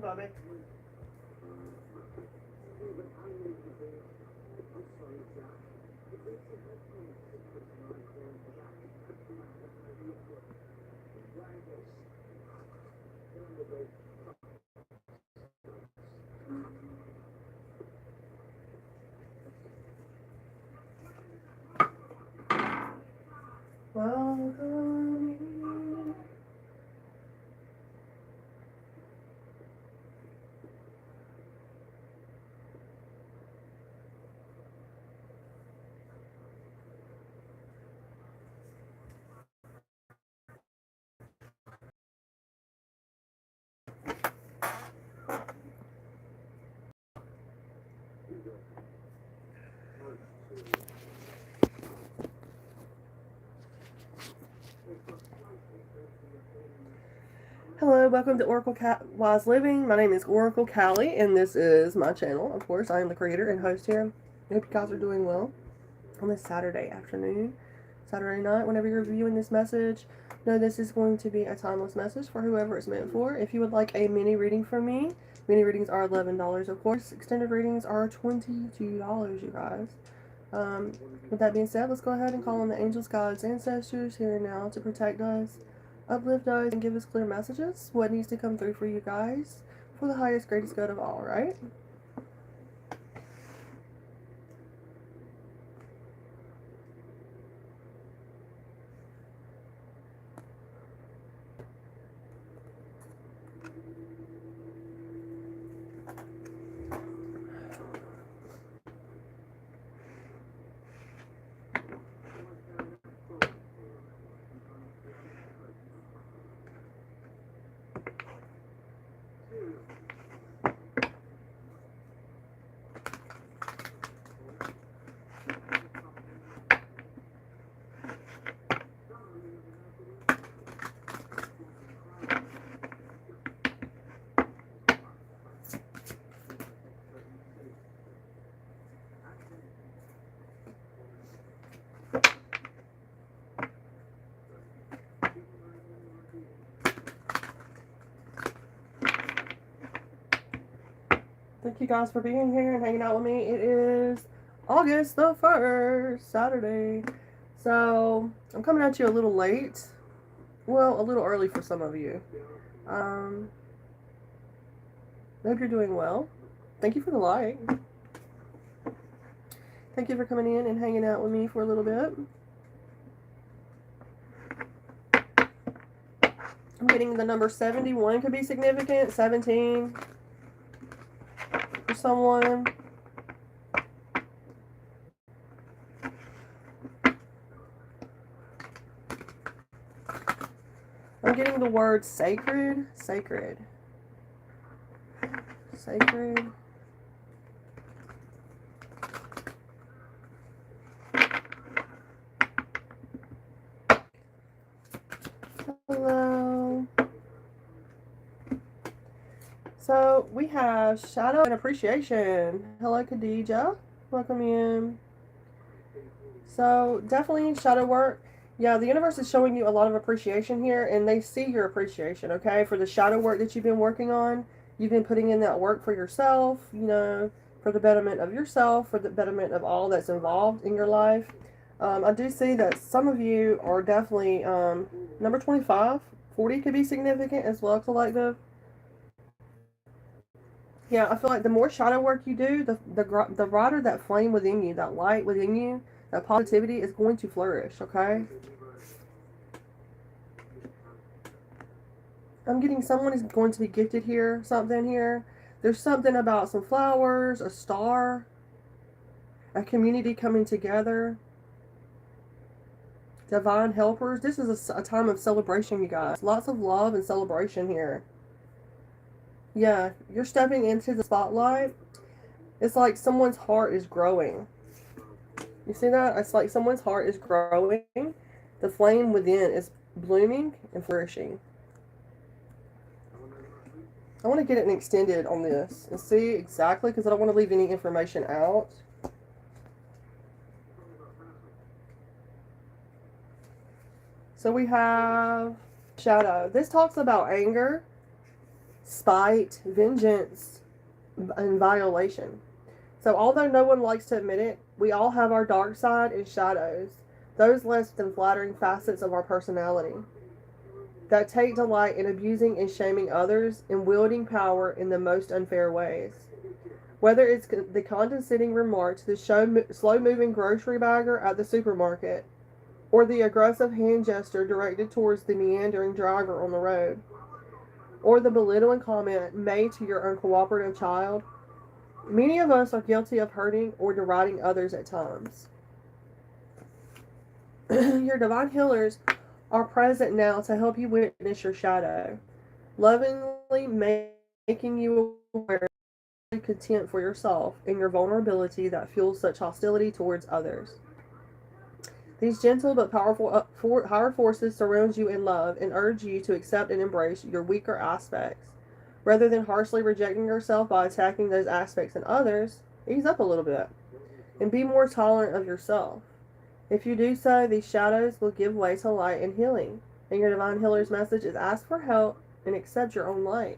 Bobby. Welcome. Hello, welcome to Oracle Wise Living. My name is Oracle Callie, and this is my channel. Of course, I am the creator and host here. I hope you guys are doing well on this Saturday afternoon, Saturday night. Whenever you're viewing this message, know this is going to be a timeless message for whoever it's meant for. If you would like a mini reading from me, mini readings are $11, of course. Extended readings are $22, you guys. With that being said, let's go ahead and call on the angels, guides, ancestors here and now to protect us, uplift us, and give us clear messages. What needs to come through for you guys for the highest, greatest good of all, right? Thank you guys for being here and hanging out with me. It is August the 1st, Saturday. So, I'm coming at you a little late. Well, a little early for some of you. I hope you're doing well. Thank you for the like. Thank you for coming in and hanging out with me for a little bit. I'm getting the number 71 could be significant. 17 for someone. I'm getting the word sacred. Sacred. Sacred. Hello. So we have shadow and appreciation. Hello, Khadija. Welcome in. So definitely shadow work. Yeah, the universe is showing you a lot of appreciation here, and they see your appreciation, okay? For the shadow work that you've been working on, you've been putting in that work for yourself, you know, for the betterment of yourself, for the betterment of all that's involved in your life. I do see that some of you are definitely, number 25, 40 could be significant as well, collective. Yeah, I feel like the more shadow work you do, the brighter that flame within you, that light within you, that positivity is going to flourish, okay? I'm getting someone is going to be gifted here, something here. There's something about some flowers, a star, a community coming together, divine helpers. This is a time of celebration, you guys. Lots of love and celebration here. Yeah, you're stepping into the spotlight. It's like someone's heart is growing. You see that? It's like someone's heart is growing. The flame within is blooming and flourishing. I want to get it extended on this and see exactly, because I don't want to leave any information out. So we have shadow. This talks about anger, spite, vengeance, and violation. So although no one likes to admit it, we all have our dark side and shadows, those less than flattering facets of our personality, that take delight in abusing and shaming others and wielding power in the most unfair ways. Whether it's the condescending remark to the slow-moving grocery bagger at the supermarket, or the aggressive hand gesture directed towards the meandering driver on the road, or the belittling comment made to your uncooperative child, many of us are guilty of hurting or deriding others at times. Your divine healers are present now to help you witness your shadow, lovingly making you aware of contempt for yourself and your vulnerability that fuels such hostility towards others. These gentle but powerful higher forces surround you in love and urge you to accept and embrace your weaker aspects. Rather than harshly rejecting yourself by attacking those aspects in others, ease up a little bit and be more tolerant of yourself. If you do so, these shadows will give way to light and healing. And your divine healer's message is ask for help and accept your own light.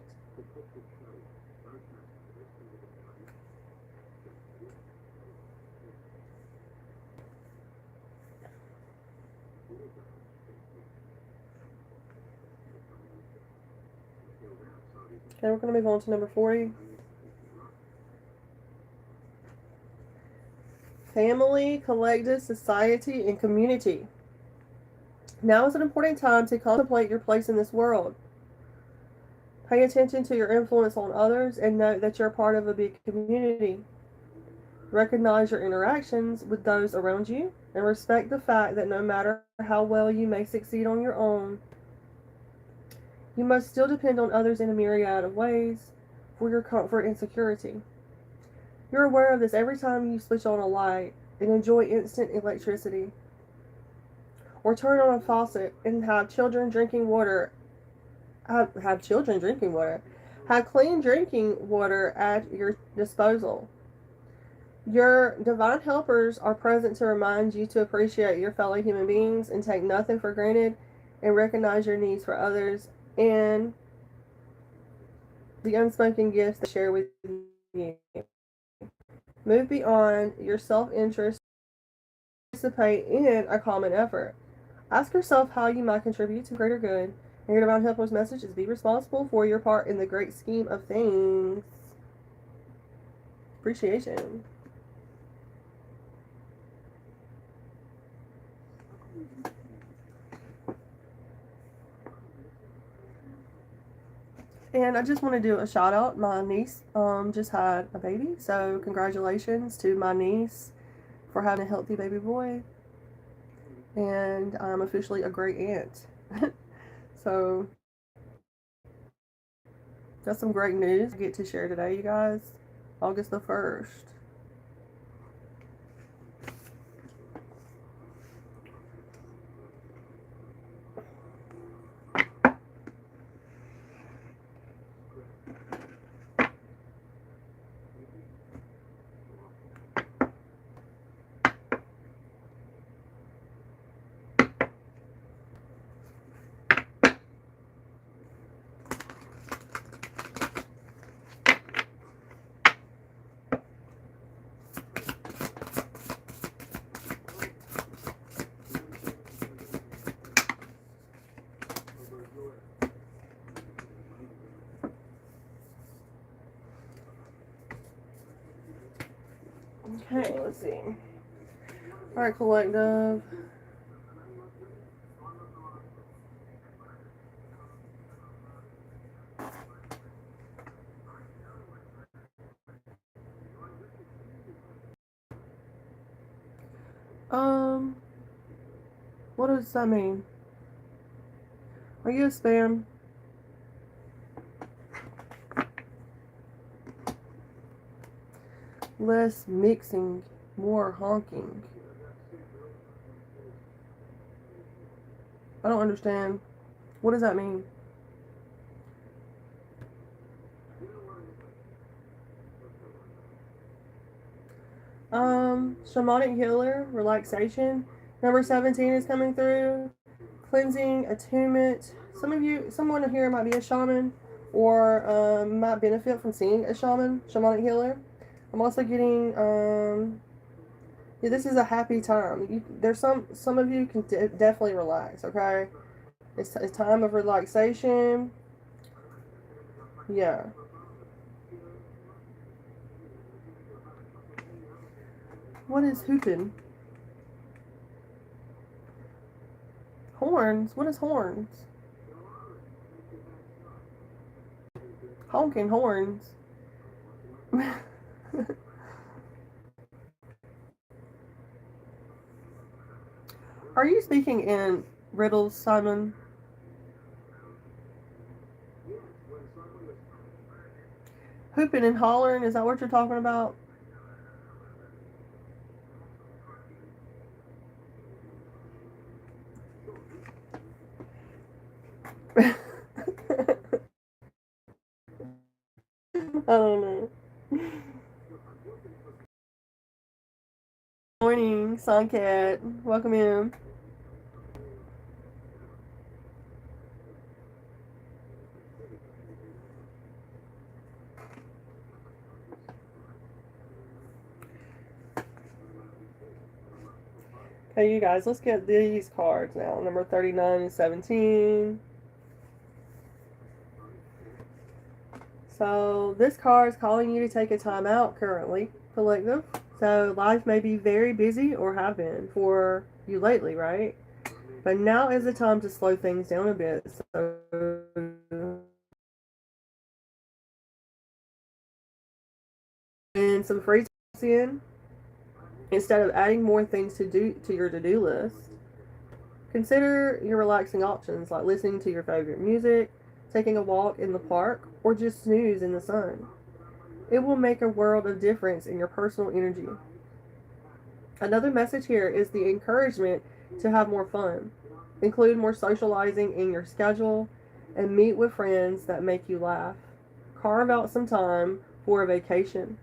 Okay, we're going to move on to number 40. Family, collective, society, and community. Now is an important time to contemplate your place in this world. Pay attention to your influence on others and note that you're part of a big community. Recognize your interactions with those around you and respect the fact that no matter how well you may succeed on your own, you must still depend on others in a myriad of ways for your comfort and security. You're aware of this every time you switch on a light and enjoy instant electricity, or turn on a faucet and have children drinking water. Have clean drinking water at your disposal. Your divine helpers are present to remind you to appreciate your fellow human beings and take nothing for granted, and recognize your needs for others and the unspoken gifts they share with you. Move beyond your self-interest and participate in a common effort. Ask yourself how you might contribute to greater good, and your divine helper's message is be responsible for your part in the great scheme of things. Appreciation. And I just want to do a shout out. My niece just had a baby, so congratulations to my niece for having a healthy baby boy. And I'm officially a great aunt. So that's some great news I get to share today, you guys. August the 1st. Okay, let's see. Alright, collective. What does that mean? Are you a spam? Less mixing, more honking. I don't understand. What does that mean? Shamanic healer, relaxation. Number 17 is coming through. Cleansing, attunement. Someone here might be a shaman or might benefit from seeing a shamanic healer. I'm also getting, yeah, this is a happy time. There's some of you can definitely relax, okay? It's a time of relaxation. Yeah. What is hooping? Horns? What is horns? Honking horns. Are you speaking in riddles, Simon? Hooping and hollering, is that what you're talking about? I don't know. Morning, Suncat. Welcome in. Okay, you guys, let's get these cards now. Number 39 and 17. So this card is calling you to take a time out currently, collective. So life may be very busy or have been for you lately, right? But now is the time to slow things down a bit. So and some free time in, instead of adding more things to your to-do list. Consider your relaxing options like listening to your favorite music, taking a walk in the park, or just snooze in the sun. It will make a world of difference in your personal energy. Another message here is the encouragement to have more fun. Include more socializing in your schedule and meet with friends that make you laugh. Carve out some time for a vacation.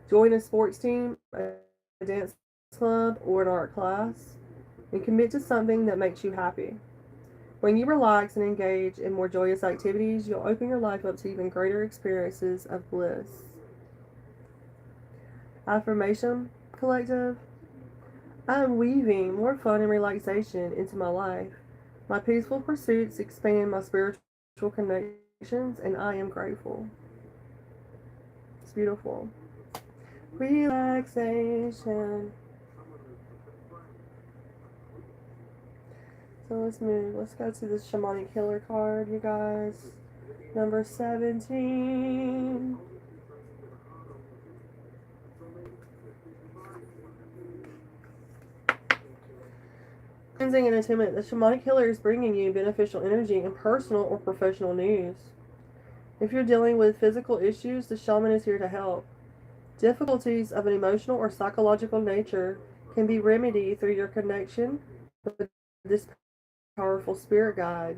Join a sports team, a dance club, or an art class, and commit to something that makes you happy. When you relax and engage in more joyous activities, you'll open your life up to even greater experiences of bliss. Affirmation collective. I am weaving more fun and relaxation into my life. My peaceful pursuits expand my spiritual connections, and I am grateful. It's beautiful. Relaxation. So let's move. Let's go to this shamanic healer card, you guys. Number 17. Cleansing and attunement. The shamanic healer is bringing you beneficial energy in personal or professional news. If you're dealing with physical issues, the shaman is here to help. Difficulties of an emotional or psychological nature can be remedied through your connection with this powerful spirit guide.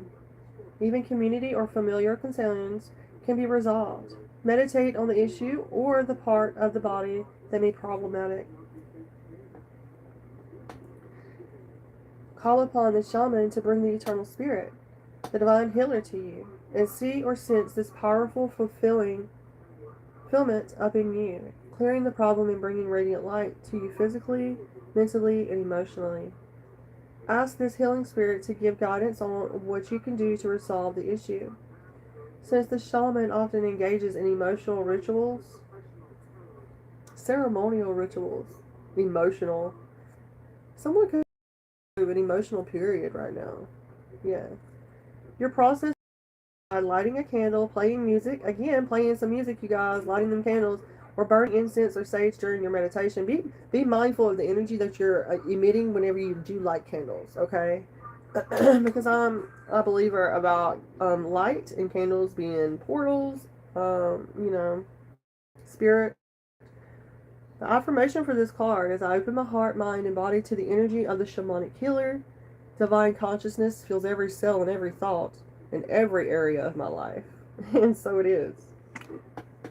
Even community or familiar concerns can be resolved. Meditate on the issue or the part of the body that may be problematic. Call upon the shaman to bring the eternal spirit, the divine healer, to you, and see or sense this powerful fulfillment up in you, clearing the problem and bringing radiant light to you physically, mentally, and emotionally. Ask this healing spirit to give guidance on what you can do to resolve the issue. Since the shaman often engages in emotional rituals, ceremonial rituals, emotional, someone could have an emotional period right now. Yeah. Your process by lighting a candle, playing music, again, playing some music, you guys, lighting them candles, or burning incense or sage during your meditation. Be mindful of the energy that you're emitting whenever you do light candles, okay? Because I'm a believer about light and candles being portals, spirit. The affirmation for this card is I open my heart, mind, and body to the energy of the shamanic healer. Divine consciousness feels every cell and every thought in every area of my life. And so it is.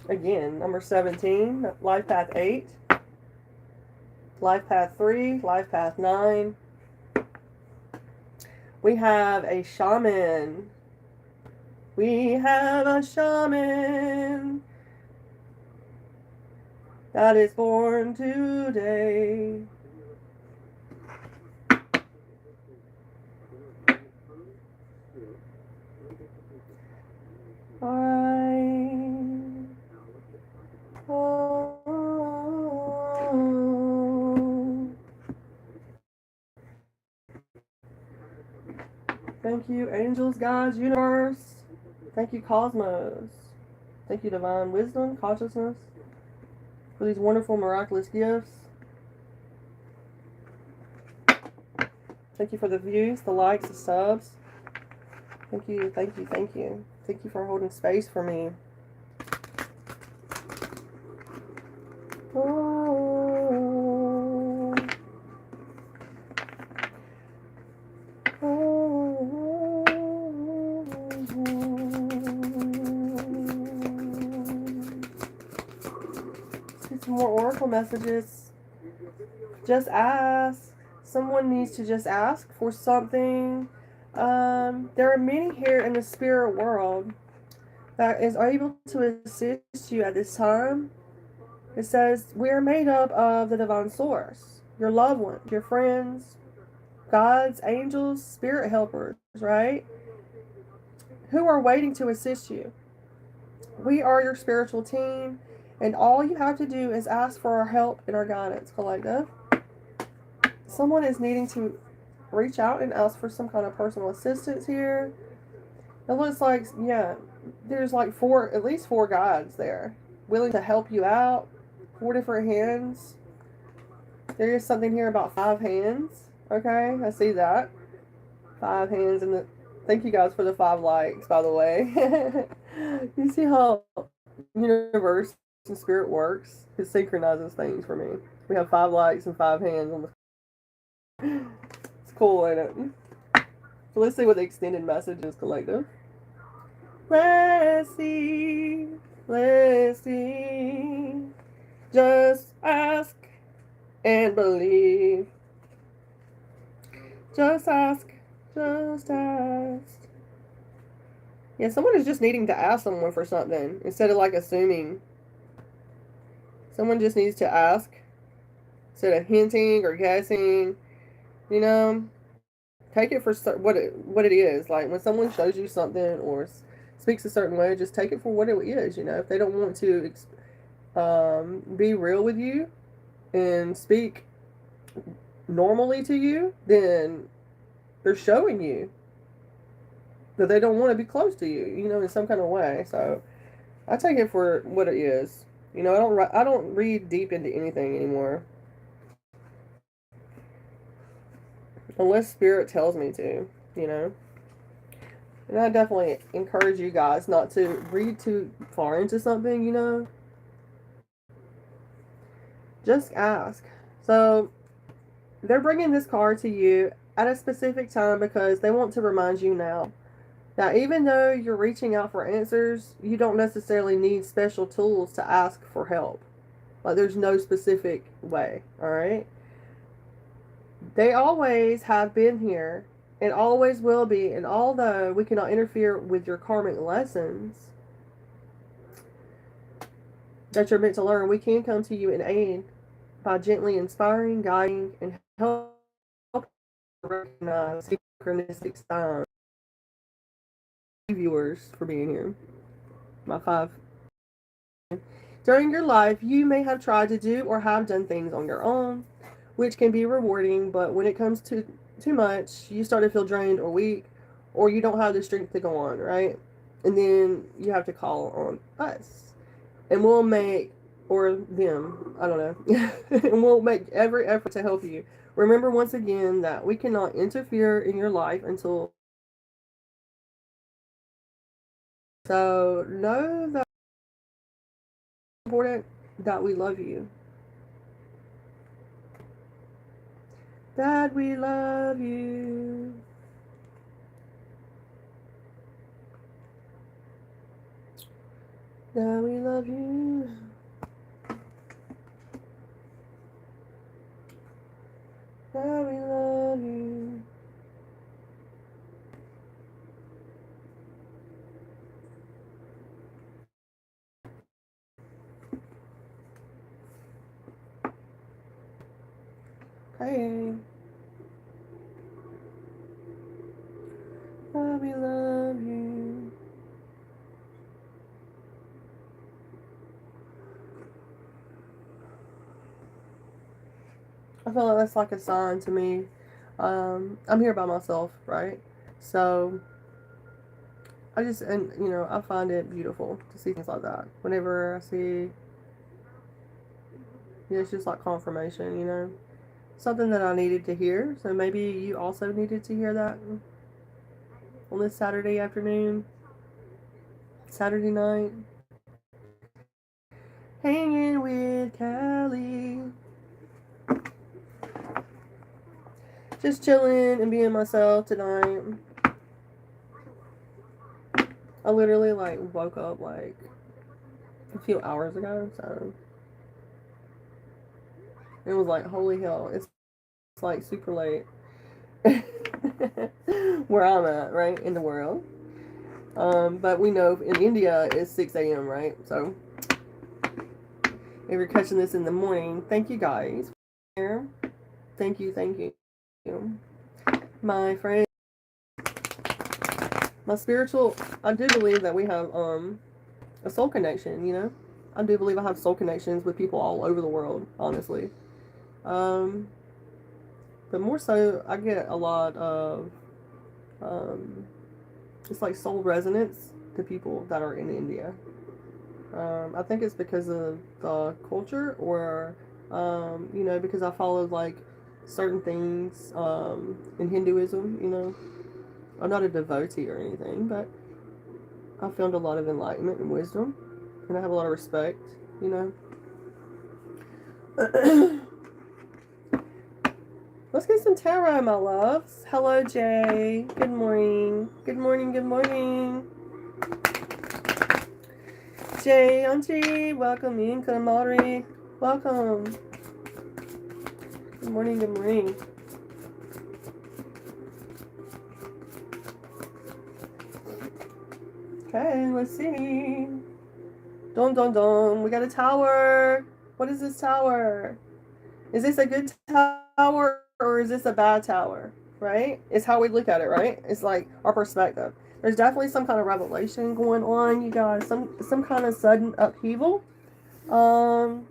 Again, number 17, life path 8, life path 3, life path 9. We have a shaman. We have a shaman that is born today. Thank you, angels, guides, universe. Thank you, cosmos. Thank you, divine wisdom, consciousness, for these wonderful, miraculous gifts. Thank you for the views, the likes, the subs. Thank you, thank you, thank you. Thank you for holding space for me. Oh. See some more oracle messages. Just ask. Someone needs to just ask for something. There are many here in the spirit world that is able to assist you at this time. It says, we are made up of the divine source, your loved ones, your friends, gods, angels, spirit helpers, right? Who are waiting to assist you. We are your spiritual team, and all you have to do is ask for our help and our guidance, collective. Someone is needing to reach out and ask for some kind of personal assistance here. It looks like, yeah, there's like at least four guides there willing to help you out. 4 different hands. There is something here about 5 hands. Okay, I see that. 5 hands in the. Thank you guys for the 5 likes, by the way. You see how universe and spirit works? It synchronizes things for me. We have 5 likes and 5 hands on the. It's cool, ain't it? So let's see what the extended message is, collective. Let's see. Let's see. Just ask and believe. Just ask. Just ask. Yeah, someone is just needing to ask someone for something instead of like assuming. Someone just needs to ask instead of hinting or guessing. You know, take it for what it is. Like when someone shows you something or speaks a certain way, just take it for what it is. You know, if they don't want to be real with you and speak normally to you, then they're showing you that they don't want to be close to you, you know, in some kind of way. So I take it for what it is. You know, I don't read deep into anything anymore unless spirit tells me to, you know. And I definitely encourage you guys not to read too far into something, you know. Just ask. So they're bringing this card to you at a specific time because they want to remind you now that even though you're reaching out for answers, you don't necessarily need special tools to ask for help. Like there's no specific way, all right? They always have been here and always will be, and although we cannot interfere with your karmic lessons that you're meant to learn, we can come to you in aid by gently inspiring, guiding, and helping recognize synchronistic signs. Viewers for being here. My 5. During your life, you may have tried to do or have done things on your own, which can be rewarding, but when it comes to too much, you start to feel drained or weak, or you don't have the strength to go on, right? And then you have to call on us. And we'll make, or them, I don't know, and we'll make every effort to help you. Remember once again that we cannot interfere in your life until. So know that it's important that we love you. That we love you. God, we love you. God, we love you. Okay. God, we love you. I feel like that's like a sign to me. I'm here by myself, right? So and you know, I find it beautiful to see things like that. Whenever I see, it's just like confirmation, you know, something that I needed to hear. So maybe you also needed to hear that on this Saturday afternoon, Saturday night. Hanging with Callie. Just chilling and being myself tonight. I literally like woke up like a few hours ago, so it was like, holy hell, it's like super late where I'm at, right, in the world. But we know in India it's 6 a.m., right? So if you're catching this in the morning, thank you guys. Thank you. My friend, my spiritual, I do believe that we have a soul connection, you know? I do believe I have soul connections with people all over the world, honestly. Um, but more so, I get a lot of um, just like soul resonance to people that are in India. I think it's because of the culture, or you know, because I followed like certain things in Hinduism. You know, I'm not a devotee or anything, but I found a lot of enlightenment and wisdom, and I have a lot of respect. You know. Let's get some tarot, my loves. Hello, Jay. Good morning. Good morning. Good morning. Jay, Auntie, welcome in, Kamari. Welcome. Good morning. Good morning. Okay, let's see. Dun dun dun. We got a tower. What is this tower? Is this a good tower or is this a bad tower? Right? It's how we look at it, right? It's like our perspective. There's definitely some kind of revelation going on, you guys. Some kind of sudden upheaval. Um,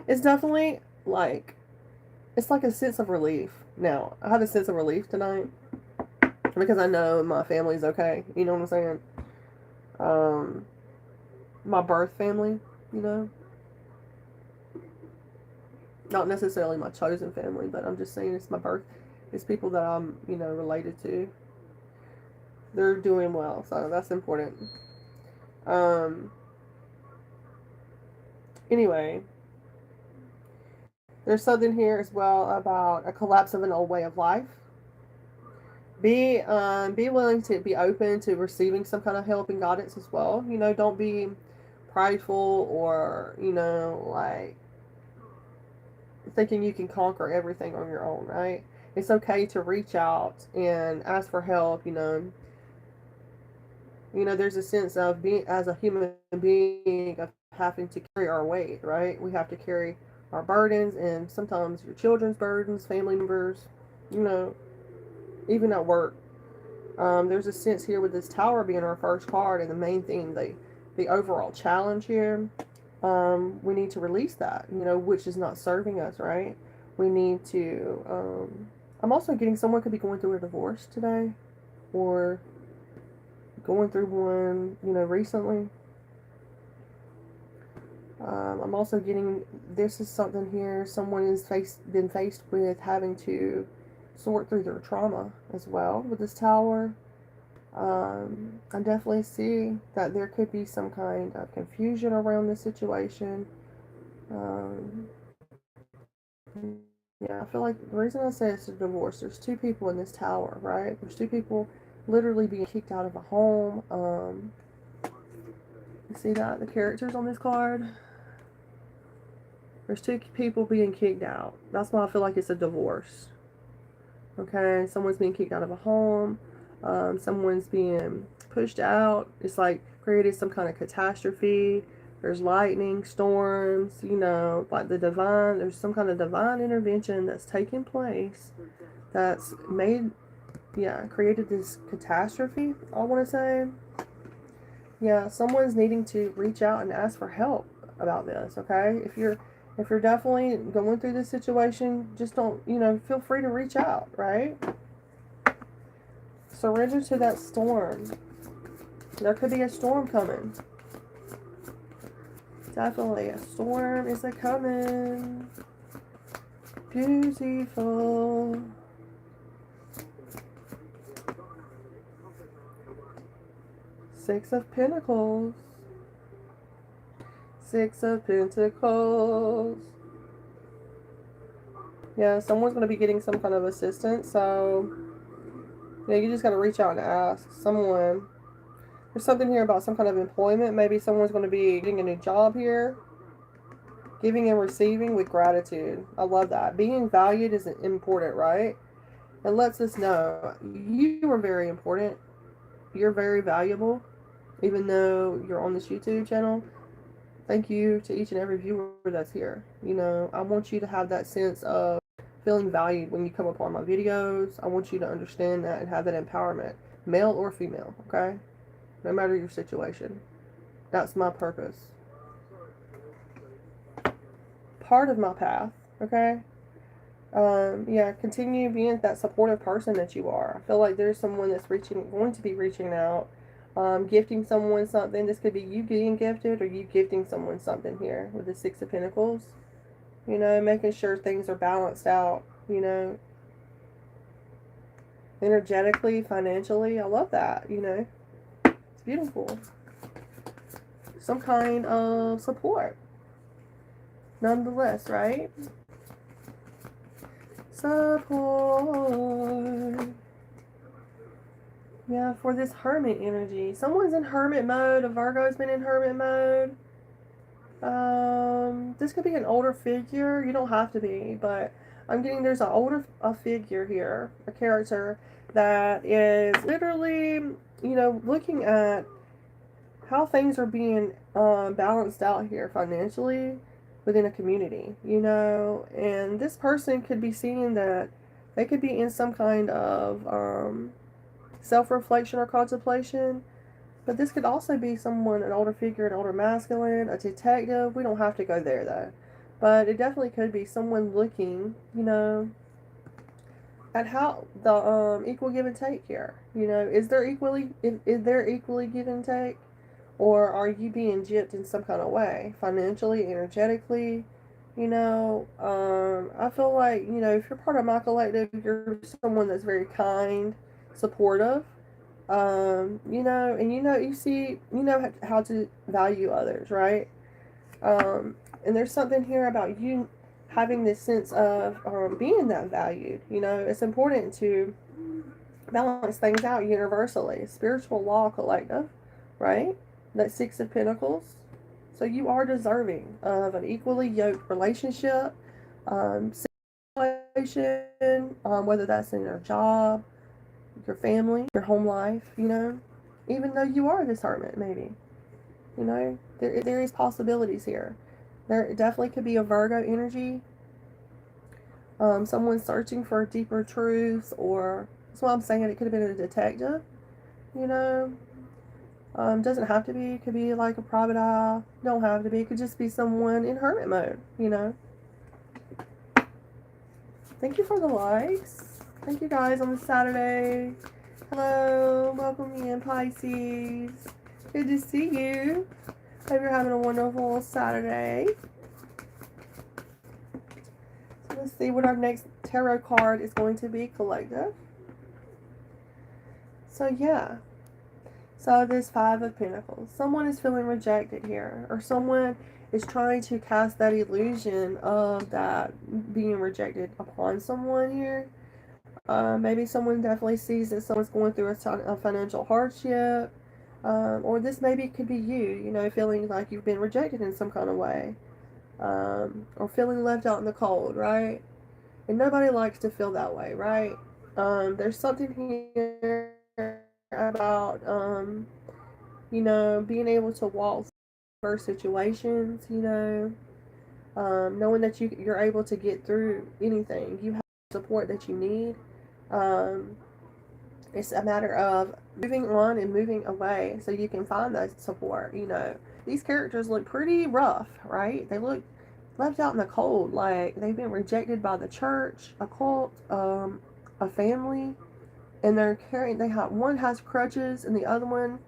it's definitely like it's like a sense of relief. Now, I have a sense of relief tonight because I know my family's okay. You know what I'm saying? Um, my birth family, you know, not necessarily my chosen family, but I'm just saying it's my birth. It's people that I'm, you know, related to. They're doing well, so that's important. Um, anyway, there's something here as well about a collapse of an old way of life. Be willing to be open to receiving some kind of help and guidance as well. You know, don't be prideful or, you know, like thinking you can conquer everything on your own, right? It's okay to reach out and ask for help, you know. You know, there's a sense of being, as a human being, of having to carry our weight, right? We have to carry our burdens, and sometimes your children's burdens, family members, you know, even at work. There's a sense here with this tower being our first card and the main theme, the overall challenge here. We need to release that, you know, which is not serving us, right? We need to. I'm also getting someone could be going through a divorce today, or going through one, you know, recently. I'm also getting, this is something here, someone has been faced with having to sort through their trauma as well with this tower. I definitely see that there could be some kind of confusion around this situation. Um, yeah, I feel like the reason I say it's a divorce, there's two people in this tower, right? There's two people literally being kicked out of a home. You see that? The characters on this card. There's two people being kicked out. That's why I feel like it's a divorce. Okay, someone's being kicked out of a home. Someone's being pushed out. It's like created some kind of catastrophe. There's lightning, storms, you know, like there's some kind of divine intervention that's taking place that's made, created this catastrophe, I want to say. Yeah, someone's needing to reach out and ask for help about this, okay? If you're definitely going through this situation, just don't, feel free to reach out, right? Surrender to that storm. There could be a storm coming. Definitely a storm is a-coming. Beautiful. Six of Pentacles. Six of Pentacles. Yeah, someone's going to be getting some kind of assistance, so yeah, you just got to reach out and ask someone. There's something here about some kind of employment. Maybe someone's going to be getting a new job here. Giving and receiving with gratitude. I love that. Being valued is important, right? It lets us know you are very important. You're very valuable. Even though you're on this YouTube channel, thank you to each and every viewer that's here. I want you to have that sense of feeling valued when you come upon my videos. I want you to understand that and have that empowerment, male or female, okay? No matter your situation. That's my purpose. Part of my path, okay? Continue being that supportive person that you are. I feel like there's someone that's going to be reaching out, gifting someone something. This could be you getting gifted or you gifting someone something here with the Six of Pentacles. Making sure things are balanced out, energetically, financially. I love that, It's beautiful. Some kind of support. Nonetheless, right? Support. Yeah, for this hermit energy. Someone's in hermit mode. A Virgo's been in hermit mode. This could be an older figure. You don't have to be, but I'm getting there's a figure here, a character that is literally, looking at how things are being balanced out here financially within a community, and this person could be seeing that they could be in some kind of self-reflection or contemplation. But this could also be someone, an older figure, an older masculine, a detective. We don't have to go there, though. But it definitely could be someone looking, at how the equal give and take here. Is there equally give and take? Or are you being gypped in some kind of way? Financially, energetically? I feel like, if you're part of my collective, you're someone that's very kind, supportive. And how to value others, right? And there's something here about you having this sense of being that valued. It's important to balance things out universally. Spiritual law collective, right? That Six of Pentacles. So you are deserving of an equally yoked relationship, situation, whether that's in your job, your family, your home life, even though you are this hermit, maybe, there is possibilities here. There definitely could be a Virgo energy, someone searching for deeper truths, or that's why I'm saying it could have been a detective, doesn't have to be, it could be like a private eye, don't have to be, it could just be someone in hermit mode, Thank you for the likes. Thank you guys on this Saturday. Hello, welcome in, Pisces. Good to see you. Hope you're having a wonderful Saturday. So let's see what our next tarot card is going to be, collective. So yeah. So this Five of Pentacles. Someone is feeling rejected here, or someone is trying to cast that illusion of that being rejected upon someone here. Maybe someone definitely sees that someone's going through a financial hardship. Or this maybe could be you know, feeling like you've been rejected in some kind of way. Or feeling left out in the cold, right? And nobody likes to feel that way, right? There's something here about, you know, being able to walk through situations, you know, knowing that you're able to get through anything. You have support that you need. Um, it's a matter of moving on and moving away so you can find that support, you know. These characters look pretty rough, right? They look left out in the cold, like they've been rejected by the church, a cult, a family, and they have, one has crutches and the other one,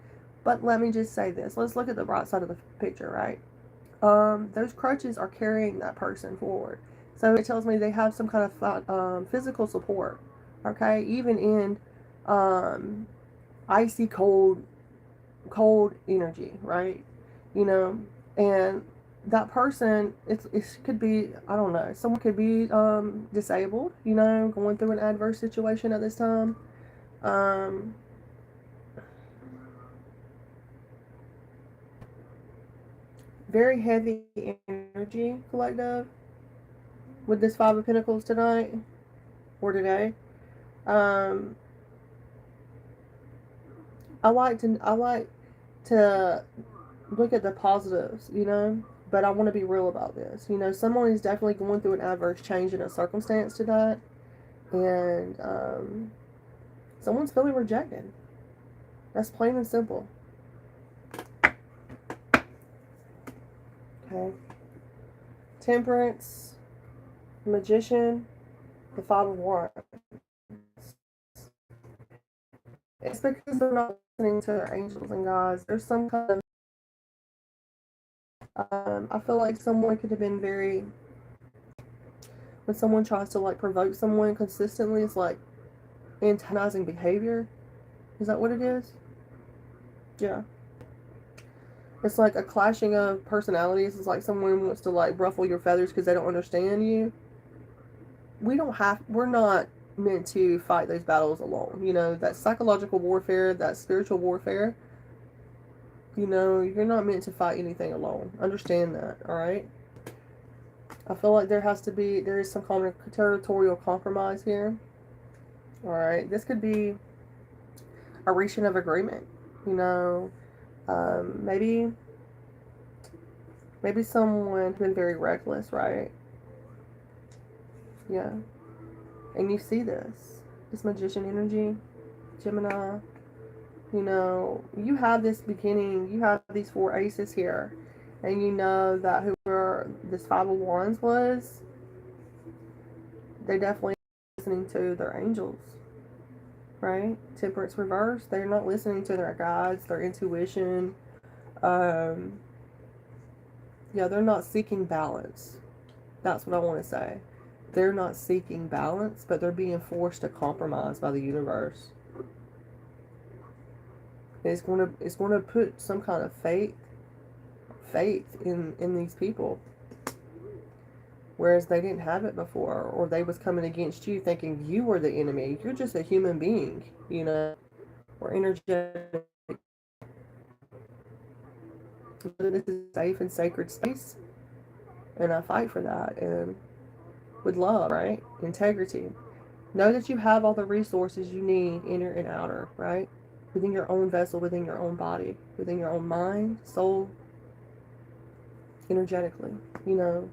but let me just say this. Let's look at the right side of the picture, right? Those crutches are carrying that person forward. So it tells me they have some kind of physical support, okay? Even in um, icy cold energy, right? You know, and that person, it could be, I don't know, someone could be disabled, you know, going through an adverse situation at this time. Um, Very heavy energy collective with this Five of Pentacles tonight or today. Um, I like to look at the positives, you know, but I want to be real about this. You know, someone is definitely going through an adverse change in a circumstance tonight, and someone's feeling rejected. That's plain and simple. Okay. Temperance, Magician, the Five of Wands. It's because they're not listening to their angels and guides. There's some kind of I feel like someone could have been very, when someone tries to like provoke someone consistently, it's like antagonizing behavior. Is that what it is? Yeah. It's like a clashing of personalities. It's like someone wants to like ruffle your feathers because they don't understand you. We're not meant to fight those battles alone. You know, that psychological warfare, that spiritual warfare, you know, you're not meant to fight anything alone. Understand that, alright? I feel like there is some kind of territorial compromise here. Alright, this could be a reaching of agreement. You know, maybe someone's been very reckless, right? Yeah. And you see this Magician energy, Gemini. You know, you have this beginning, you have these four aces here, and you know that whoever this Five of Wands was, they definitely listening to their angels, right? Temperance reverse, they're not listening to their guides, their intuition. Um, yeah, they're not seeking balance. That's what I want to say. They're not seeking balance, but they're being forced to compromise by the universe. It's going to put some kind of faith in these people, whereas they didn't have it before, or they was coming against you thinking you were the enemy. You're just a human being, you know, or energetic. This is a safe and sacred space, and I fight for that, and with love, right? Integrity. Know that you have all the resources you need, inner and outer, right? Within your own vessel, within your own body, within your own mind, soul, energetically. You know,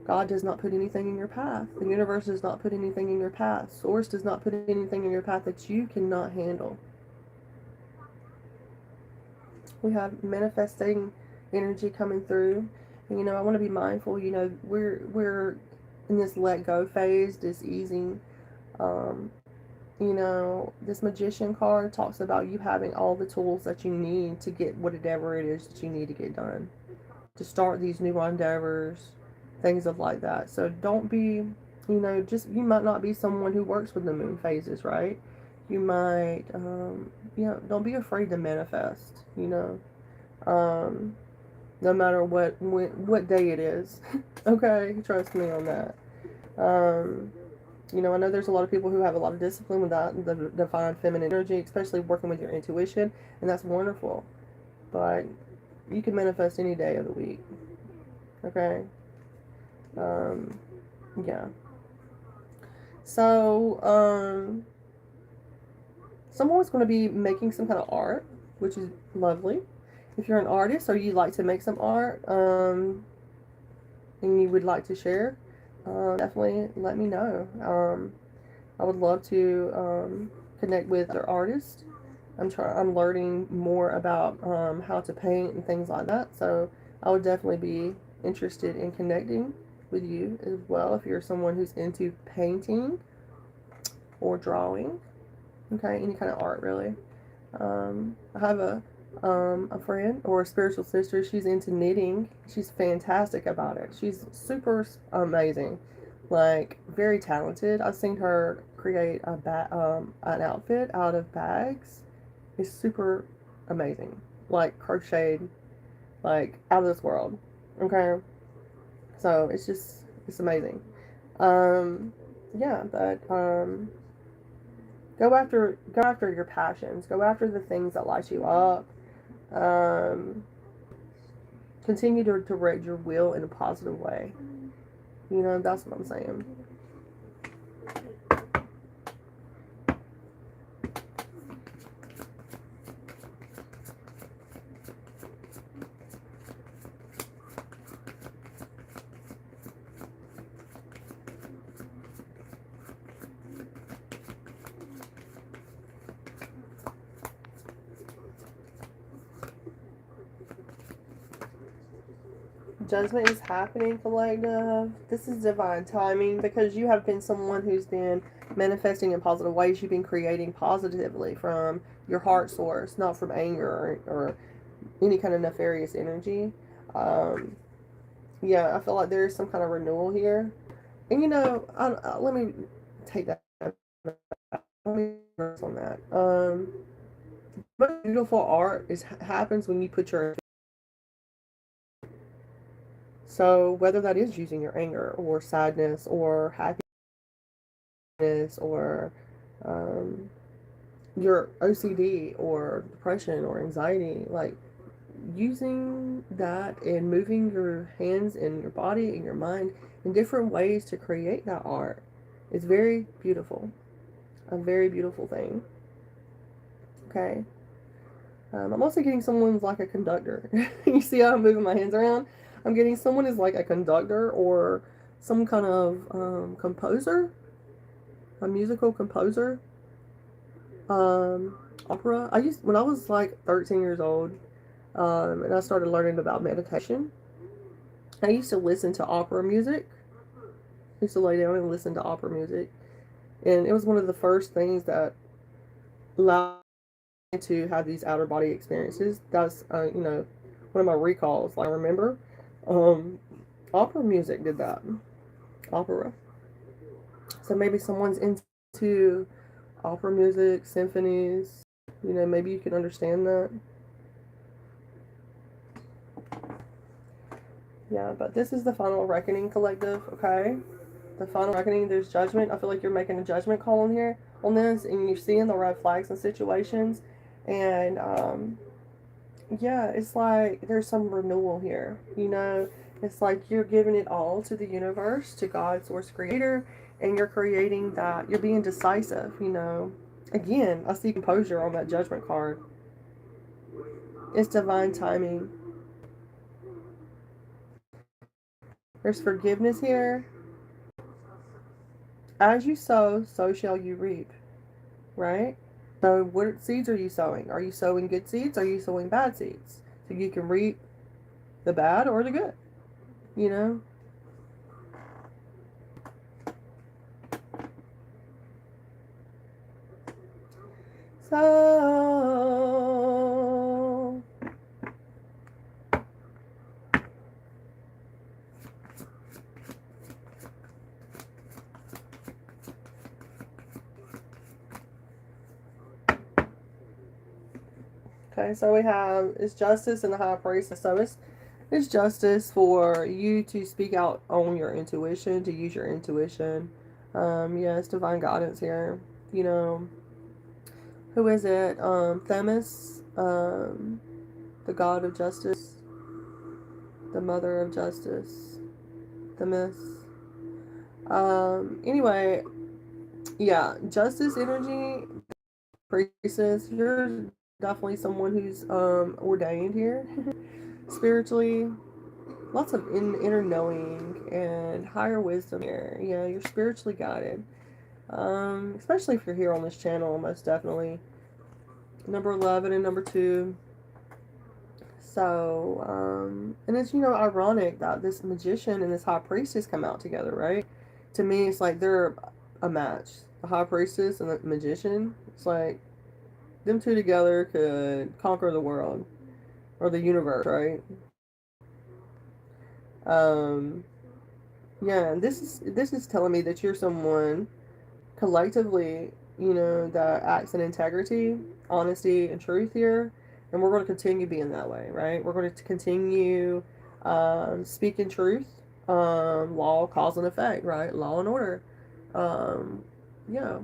God does not put anything in your path. The universe does not put anything in your path. Source does not put anything in your path that you cannot handle. We have manifesting energy coming through. And, you know, I want to be mindful, you know, we're in this let go phase, this easing. You know, this Magician card talks about you having all the tools that you need to get whatever it is that you need to get done, to start these new endeavors, things of like that. So don't be, you know, you might not be someone who works with the moon phases, right? You might, you know, don't be afraid to manifest, you know, no matter what day it is. Okay, trust me on that. You know, I know there's a lot of people who have a lot of discipline without the divine feminine energy, especially working with your intuition, and that's wonderful. But you can manifest any day of the week. Okay? Um, yeah. So, someone's going to be making some kind of art, which is lovely. If you're an artist or you like to make some art, and you would like to share, definitely let me know. I would love to connect with other artists. I'm learning more about how to paint and things like that. So I would definitely be interested in connecting with you as well if you're someone who's into painting or drawing. Okay, any kind of art really. I have a friend or a spiritual sister. She's into knitting. She's fantastic about it. She's super amazing, like very talented. I've seen her create an outfit out of bags. It's super amazing, like crocheted, like out of this world. Okay, so it's amazing. Yeah, but go after your passions. Go after the things that light you up. Um, Continue to direct your will in a positive way. You know, that's what I'm saying. Judgment is happening, collective. This is divine timing because you have been someone who's been manifesting in positive ways. You've been creating positively from your heart source, not from anger or any kind of nefarious energy. Yeah, I feel like there is some kind of renewal here. And you know, let me take that. Let me on that. Most beautiful art happens when you put your. So whether that is using your anger or sadness or happiness or um, your OCD or depression or anxiety, like using that and moving your hands and your body and your mind in different ways to create that art is very beautiful. A very beautiful thing. Okay. I'm also getting someone's like a conductor. You see how I'm moving my hands around? I'm getting someone is like a conductor or some kind of composer, a musical composer, opera. When I was like 13 years old, and I started learning about meditation. I used to listen to opera music. I used to lay down and listen to opera music, and it was one of the first things that allowed me to have these outer body experiences. That's you know, one of my recalls. Like I remember, um, opera music did that. Opera. So maybe someone's into opera music, symphonies. You know, maybe you can understand that. Yeah, but this is the final reckoning, collective, okay? The final reckoning, there's judgment. I feel like you're making a judgment call on here on this, and you're seeing the red flags and situations. And yeah, it's like there's some renewal here. You know, it's like you're giving it all to the universe, to God, source, creator, and you're creating that. You're being decisive, you know. Again, I see composure on that judgment card. It's divine timing. There's forgiveness here. As you sow, so shall you reap, right? So what seeds are you sowing? Are you sowing good seeds? Or are you sowing bad seeds? So you can reap the bad or the good, you know? So okay, so we have it's justice and the high priest. So it's justice for you to speak out on your intuition, to use your intuition. Yes, divine guidance here. You know, who is it? Themis, the god of justice, the mother of justice, Themis. Anyway, yeah, justice energy, priestess. You're definitely someone who's ordained here spiritually. Lots of inner knowing and higher wisdom here. You know, you're spiritually guided. Especially if you're here on this channel, most definitely. Number 11 and number 2. So, and it's, you know, ironic that this magician and this high priestess come out together, right? To me, it's like they're a match. The high priestess and the magician, it's like them two together could conquer the world or the universe, right? Um, yeah, and this is telling me that you're someone collectively, you know, that acts in integrity, honesty, and truth here. And we're going to continue being that way, right? We're going to continue speaking truth, law, cause, and effect, right? Law and order. Um, yeah.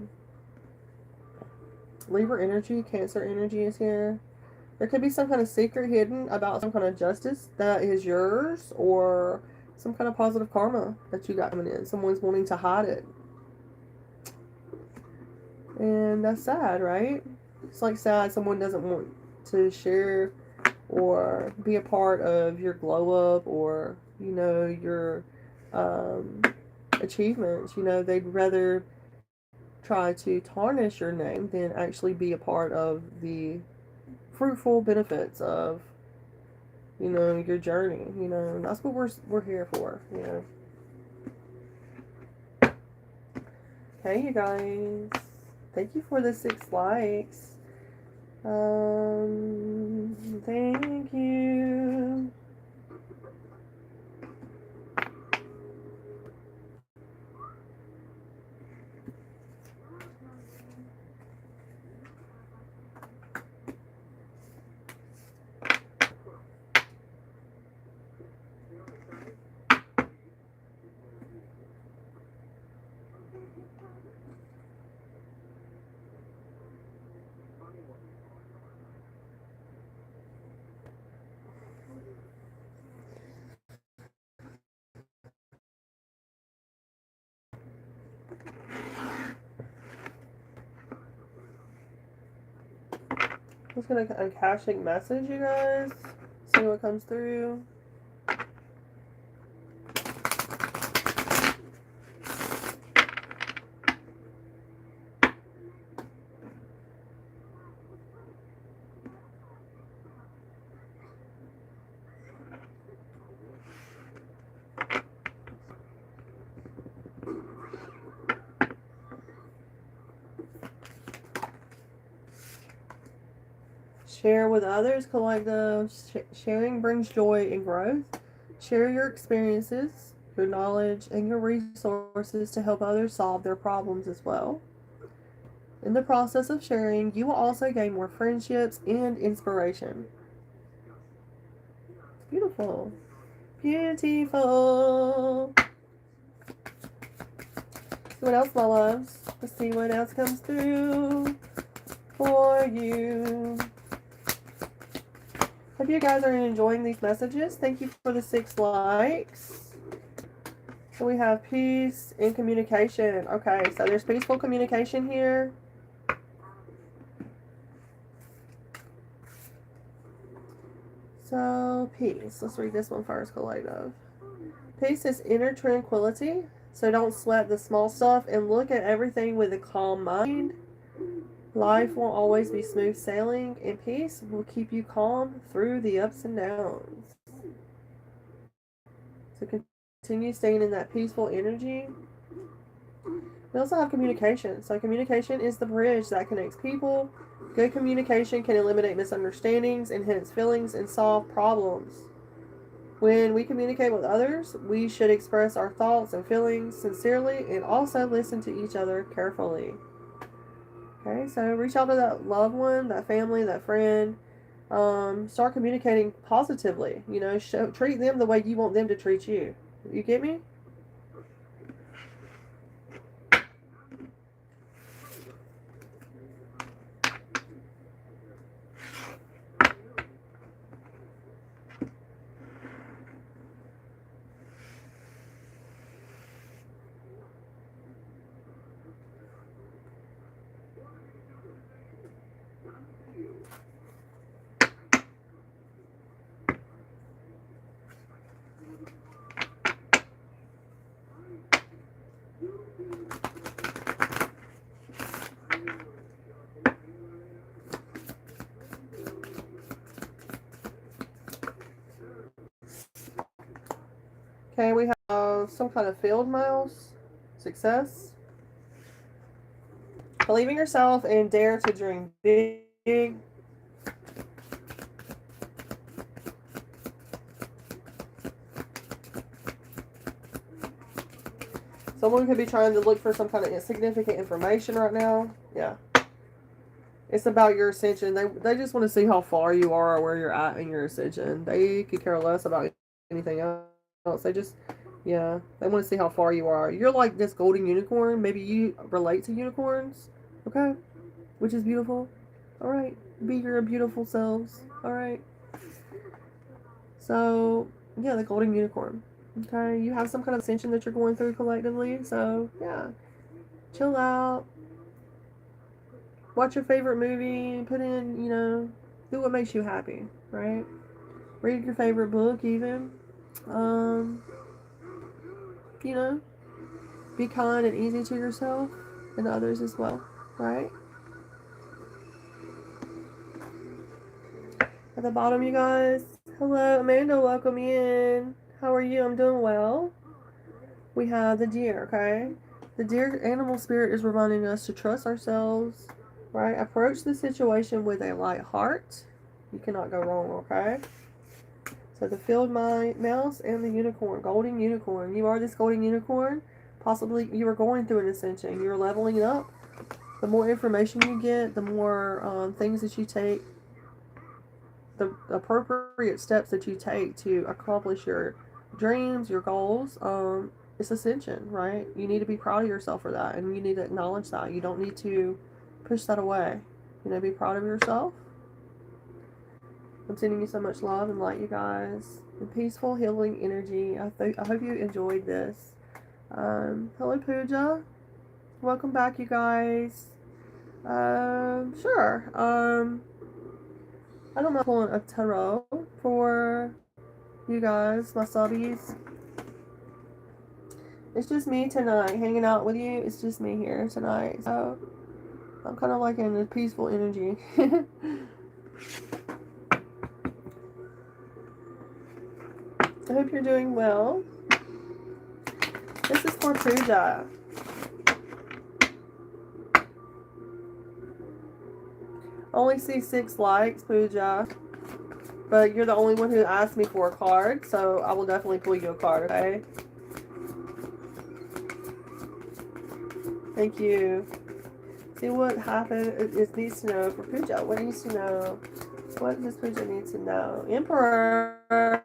Libra energy, Cancer energy is here. There could be some kind of secret hidden about some kind of justice that is yours, or some kind of positive karma that you got coming in. Someone's wanting to hide it. And that's sad, right? It's like sad someone doesn't want to share or be a part of your glow up, or, you know, your um, achievements. You know, they'd rather try to tarnish your name than actually be a part of the fruitful benefits of, you know, your journey. You know, and that's what we're here for, you know. Hey, you guys. Thank you for the 6 likes. Thank you. I'm just gonna Akashic message you guys. See what comes through. Share with others, collective. Sharing brings joy and growth. Share your experiences, your knowledge, and your resources to help others solve their problems as well. In the process of sharing, you will also gain more friendships and inspiration. Beautiful. Beautiful. What else, my loves? Let's see what else comes through for you. Hope you guys are enjoying these messages. Thank you for the 6 likes. So we have peace and communication. Okay, so there's peaceful communication here. So, peace. Let's read this one first, collective. Peace is inner tranquility. So don't sweat the small stuff and look at everything with a calm mind. Life won't always be smooth sailing, and peace will keep you calm through the ups and downs. So continue staying in that peaceful energy. We also have communication. So communication is the bridge that connects people. Good communication can eliminate misunderstandings, enhance feelings, and solve problems. When we communicate with others, we should express our thoughts and feelings sincerely and also listen to each other carefully. Okay, so reach out to that loved one, that family, that friend. Start communicating positively. You know, treat them the way you want them to treat you. You get me? Okay, we have some kind of field mouse. Success. Believe in yourself and dare to dream big. Someone could be trying to look for some kind of insignificant information right now. Yeah. It's about your ascension. They just want to see how far you are or where you're at in your ascension. They could care less about anything else. They just, yeah, they want to see how far you are. You're like this golden unicorn. Maybe you relate to unicorns. Okay? Which is beautiful. All right. Be your beautiful selves. All right. So, yeah, the golden unicorn. Okay? You have some kind of ascension that you're going through collectively. So, yeah. Chill out. Watch your favorite movie. Put in, do what makes you happy. Right? Read your favorite book, even. Um, you know, be kind and easy to yourself and others as well. Right? At the bottom, you guys. Hello, Amanda. Welcome in. How are you? I'm doing well. We have the deer, okay? The deer animal spirit is reminding us to trust ourselves, right? Approach the situation with a light heart. You cannot go wrong, okay? So the field mouse and the unicorn, golden unicorn. You are this golden unicorn. Possibly you are going through an ascension. You're leveling up. The more information you get, the more things that you take, the appropriate steps that you take to accomplish your dreams, your goals, it's ascension, right? You need to be proud of yourself for that, and you need to acknowledge that. You don't need to push that away. Be proud of yourself. I'm sending you so much love and light, you guys, and peaceful, healing energy. I hope you enjoyed this. Hello, Pooja. Welcome back, you guys. Sure. I don't mind pulling a tarot for you guys, my subbies. It's just me tonight, hanging out with you. It's just me here tonight. So I'm kind of like in a peaceful energy. I hope you're doing well. This is for Pooja. Only see 6 likes, Pooja. But you're the only one who asked me for a card, so I will definitely pull you a card, okay? Thank you. See what happened. It needs to know for Pooja. What needs to know? What does Pooja need to know? Emperor.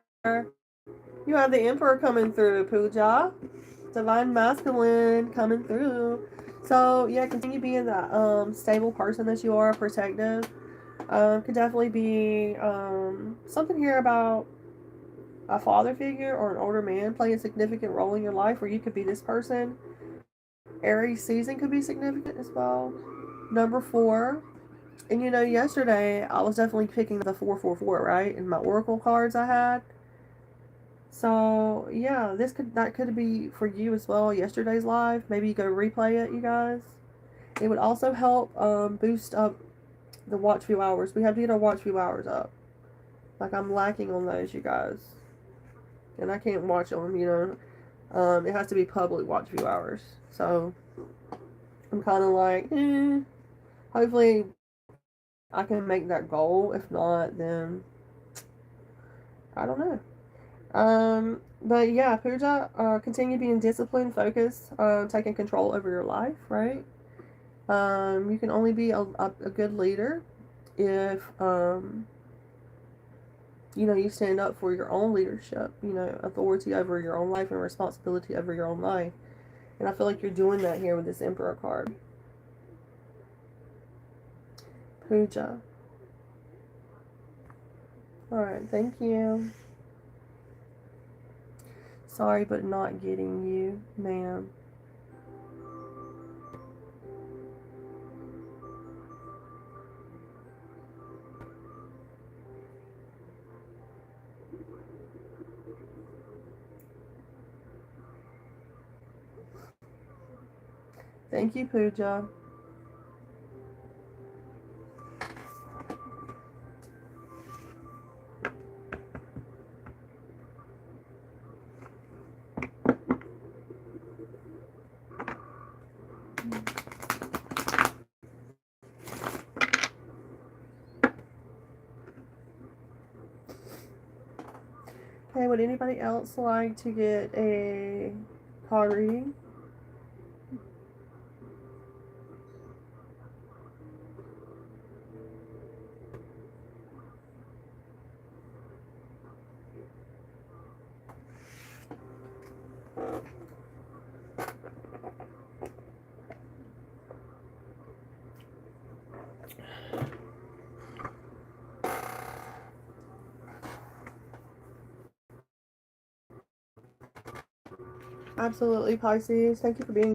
You have the Emperor coming through, Pooja. Divine Masculine coming through. So, yeah, continue being that stable person that you are, protective. Could definitely be something here about a father figure or an older man playing a significant role in your life, where you could be this person. Aries season could be significant as well. Number 4. And yesterday I was definitely picking the 444, right? In my oracle cards I had. So yeah, that could be for you as well. Yesterday's live. Maybe you go replay it, you guys. It would also help boost up the watch view hours. We have to get our watch view hours up. Like, I'm lacking on those, you guys. And I can't watch them, it has to be public watch view hours. So I'm kind of like, hopefully I can make that goal. If not, then I don't know. But yeah, Pooja, continue being disciplined, focused, taking control over your life, right? You can only be a good leader if, you stand up for your own leadership, authority over your own life and responsibility over your own life. And I feel like you're doing that here with this Emperor card. Pooja. Alright, thank you. Sorry, but not getting you, ma'am. Thank you, Pooja. Okay, would anybody else like to get a card reading? Absolutely, Pisces. Thank you for being.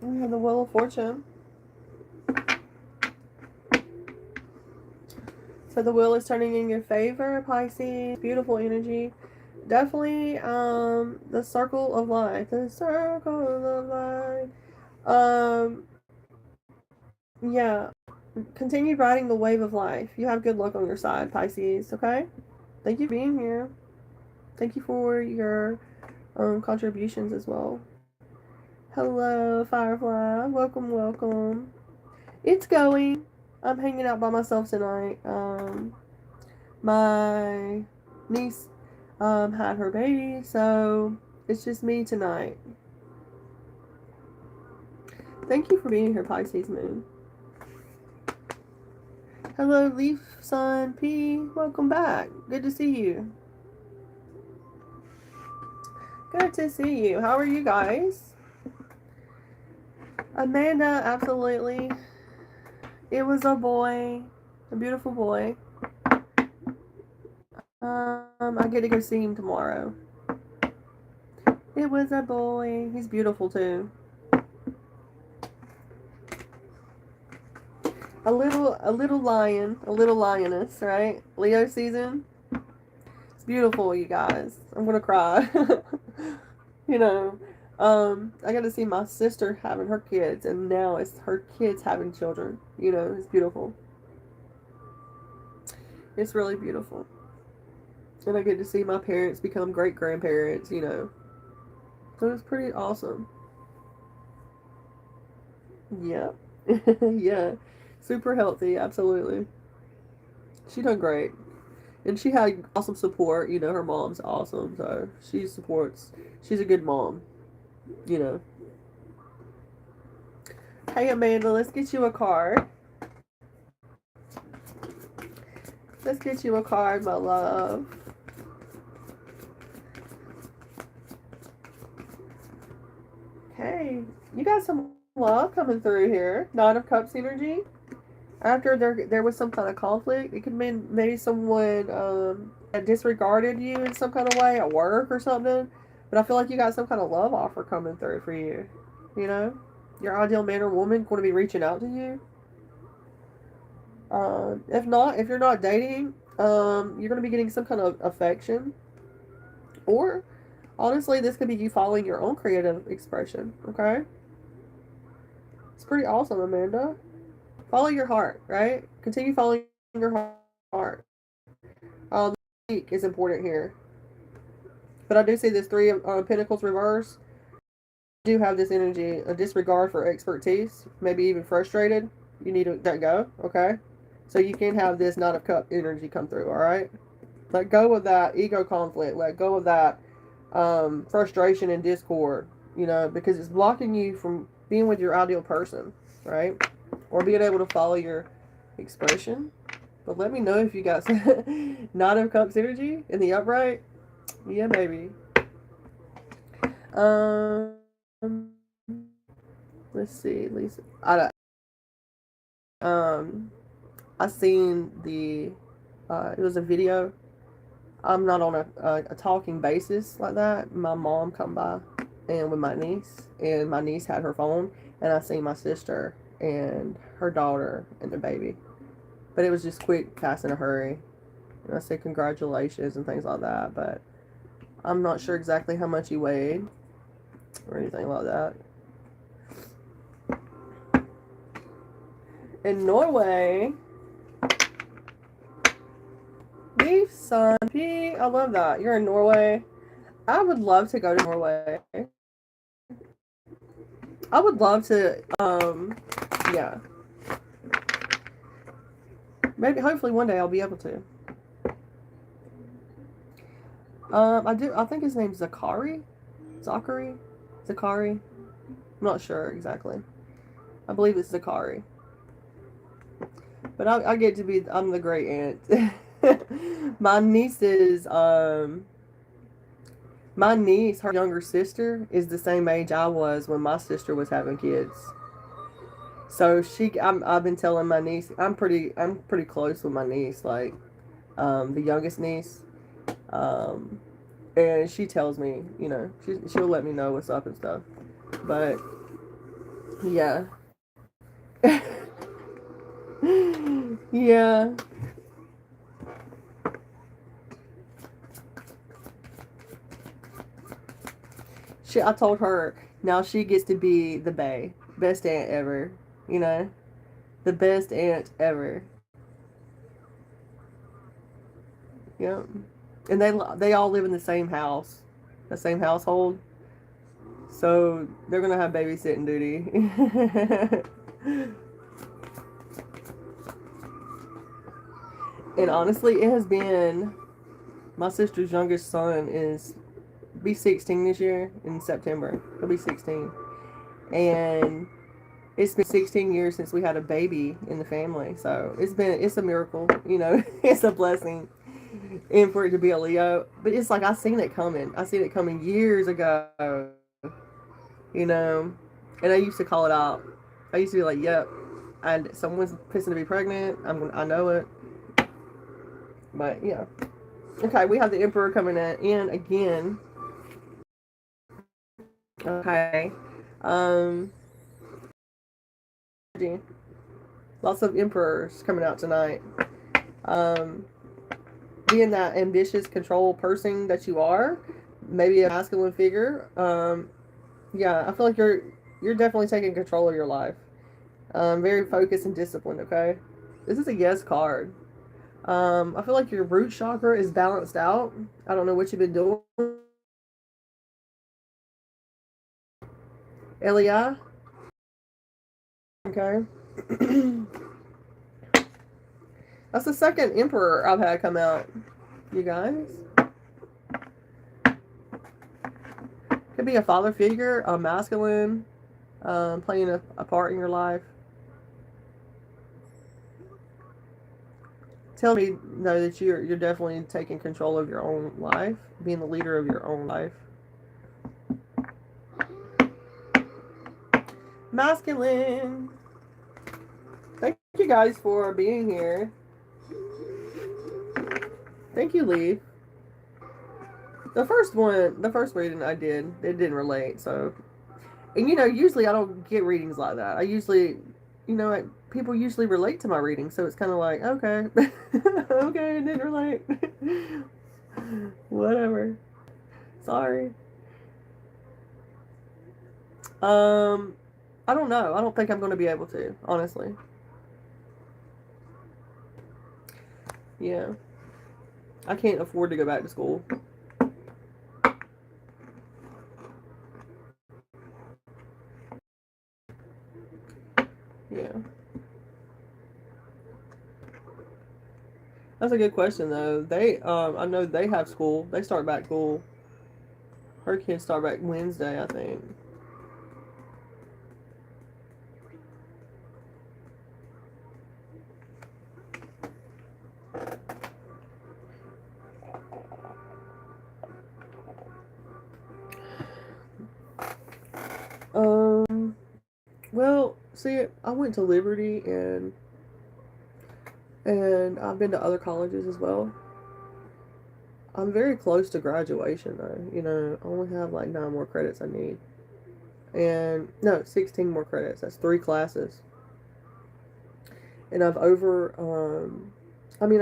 We have the Wheel of Fortune. So the wheel is turning in your favor, Pisces. Beautiful energy. Definitely the circle of life. The circle of life. Yeah. Continue riding the wave of life. You have good luck on your side, Pisces, okay? Thank you for being here. Thank you for your contributions as well. Hello, Firefly. Welcome, welcome. It's going. I'm hanging out by myself tonight. My niece had her baby, so it's just me tonight. Thank you for being here, Pisces Moon. Hello, Leaf Sun P. Welcome back. Good to see you. Good to see you. How are you guys? Amanda, absolutely. It was a boy, a beautiful boy. I get to go see him tomorrow. It was a boy. He's beautiful too. A little lion, a little lioness, right? Leo season. It's beautiful, you guys. I'm gonna cry. You know, I got to see my sister having her kids, and now it's her kids having children. You know, it's beautiful. It's really beautiful. And I get to see my parents become great grandparents, you know. So it's pretty awesome. Yeah. Yeah. Super healthy, absolutely. She done great. And she had awesome support, you know, her mom's awesome, so she supports, she's a good mom, you know. Hey Amanda, let's get you a card. Let's get you a card, my love. Okay, you got some love coming through here. Nine of Cups energy. After there was some kind of conflict, it could mean maybe someone disregarded you in some kind of way at work or something. But I feel like you got some kind of love offer coming through for you. You know, your ideal man or woman going to be reaching out to you. If not, if you're not dating, you're going to be getting some kind of affection. Or, honestly, this could be you following your own creative expression, okay? It's pretty awesome, Amanda. Follow your heart, right? Continue following your heart. The is important here. But I do see this Three of Pentacles reverse. You do have this energy, a disregard for expertise, maybe even frustrated. You need to let go, okay? So you can have this Knight of Cup energy come through, all right? Let go of that ego conflict. Let go of that frustration and discord, you know, because it's blocking you from being with your ideal person, right? Or being able to follow your expression. But let me know if you got some Knight of Cups energy in the upright. Yeah, baby. Let's see, Lisa. I seen the. It was a video. I'm not on a talking basis like that. My mom come by, and with my niece, and my niece had her phone, and I seen my sister and her daughter and the baby. But it was just quick, fast, in a hurry. And I said congratulations and things like that, but I'm not sure exactly how much he weighed or anything like that. In Norway, Beef Son P, I love that. You're in Norway. I would love to go to Norway. I would love to, yeah. Maybe, hopefully one day I'll be able to. I think his name's Zakari? Zakari? I'm not sure exactly. I believe it's Zakari. But I get to be, I'm the great aunt. My niece, her younger sister, is the same age I was when my sister was having kids. So I've been telling my niece, I'm pretty close with my niece, like, the youngest niece. And she tells me, she'll let me know what's up and stuff. But, yeah. Yeah. I told her now she gets to be the best aunt ever. The best aunt ever. Yep. And they all live in the same house, the same household. So they're gonna have babysitting duty. And honestly, it has been, my sister's youngest son be 16 this year in September. He'll be 16. And it's been 16 years since we had a baby in the family. So it's a miracle, it's a blessing. And for it to be a Leo. But it's like I seen it coming. I seen it coming years ago. And I used to call it out. I used to be like, yep, and someone's fixing to be pregnant. I know it. But yeah. Okay, we have the Emperor coming in again. Okay. Lots of Emperors coming out tonight. Being that ambitious, control person that you are, maybe a masculine figure. Yeah, I feel like you're definitely taking control of your life. Very focused and disciplined. Okay, this is a yes card. I feel like your root chakra is balanced out. I don't know what you've been doing. Elia. Okay. That's the second Emperor I've had come out, you guys. Could be a father figure, a masculine, playing a part in your life. Tell me, though, that you're definitely taking control of your own life, being the leader of your own life. Masculine. Thank you guys for being here. Thank you, Lee. The first reading I did, it didn't relate, so. And usually I don't get readings like that. I usually, people usually relate to my readings, so it's kind of like, okay. Okay, it didn't relate. Whatever. Sorry. I don't know. I don't think I'm going to be able to, honestly. Yeah. I can't afford to go back to school. Yeah. That's a good question, though. I know they have school. They start back school. Her kids start back Wednesday, I think. Well, see, I went to Liberty and I've been to other colleges as well. I'm very close to graduation though. I only have like 9 more credits I need. And no, 16 more credits. That's 3 classes. And I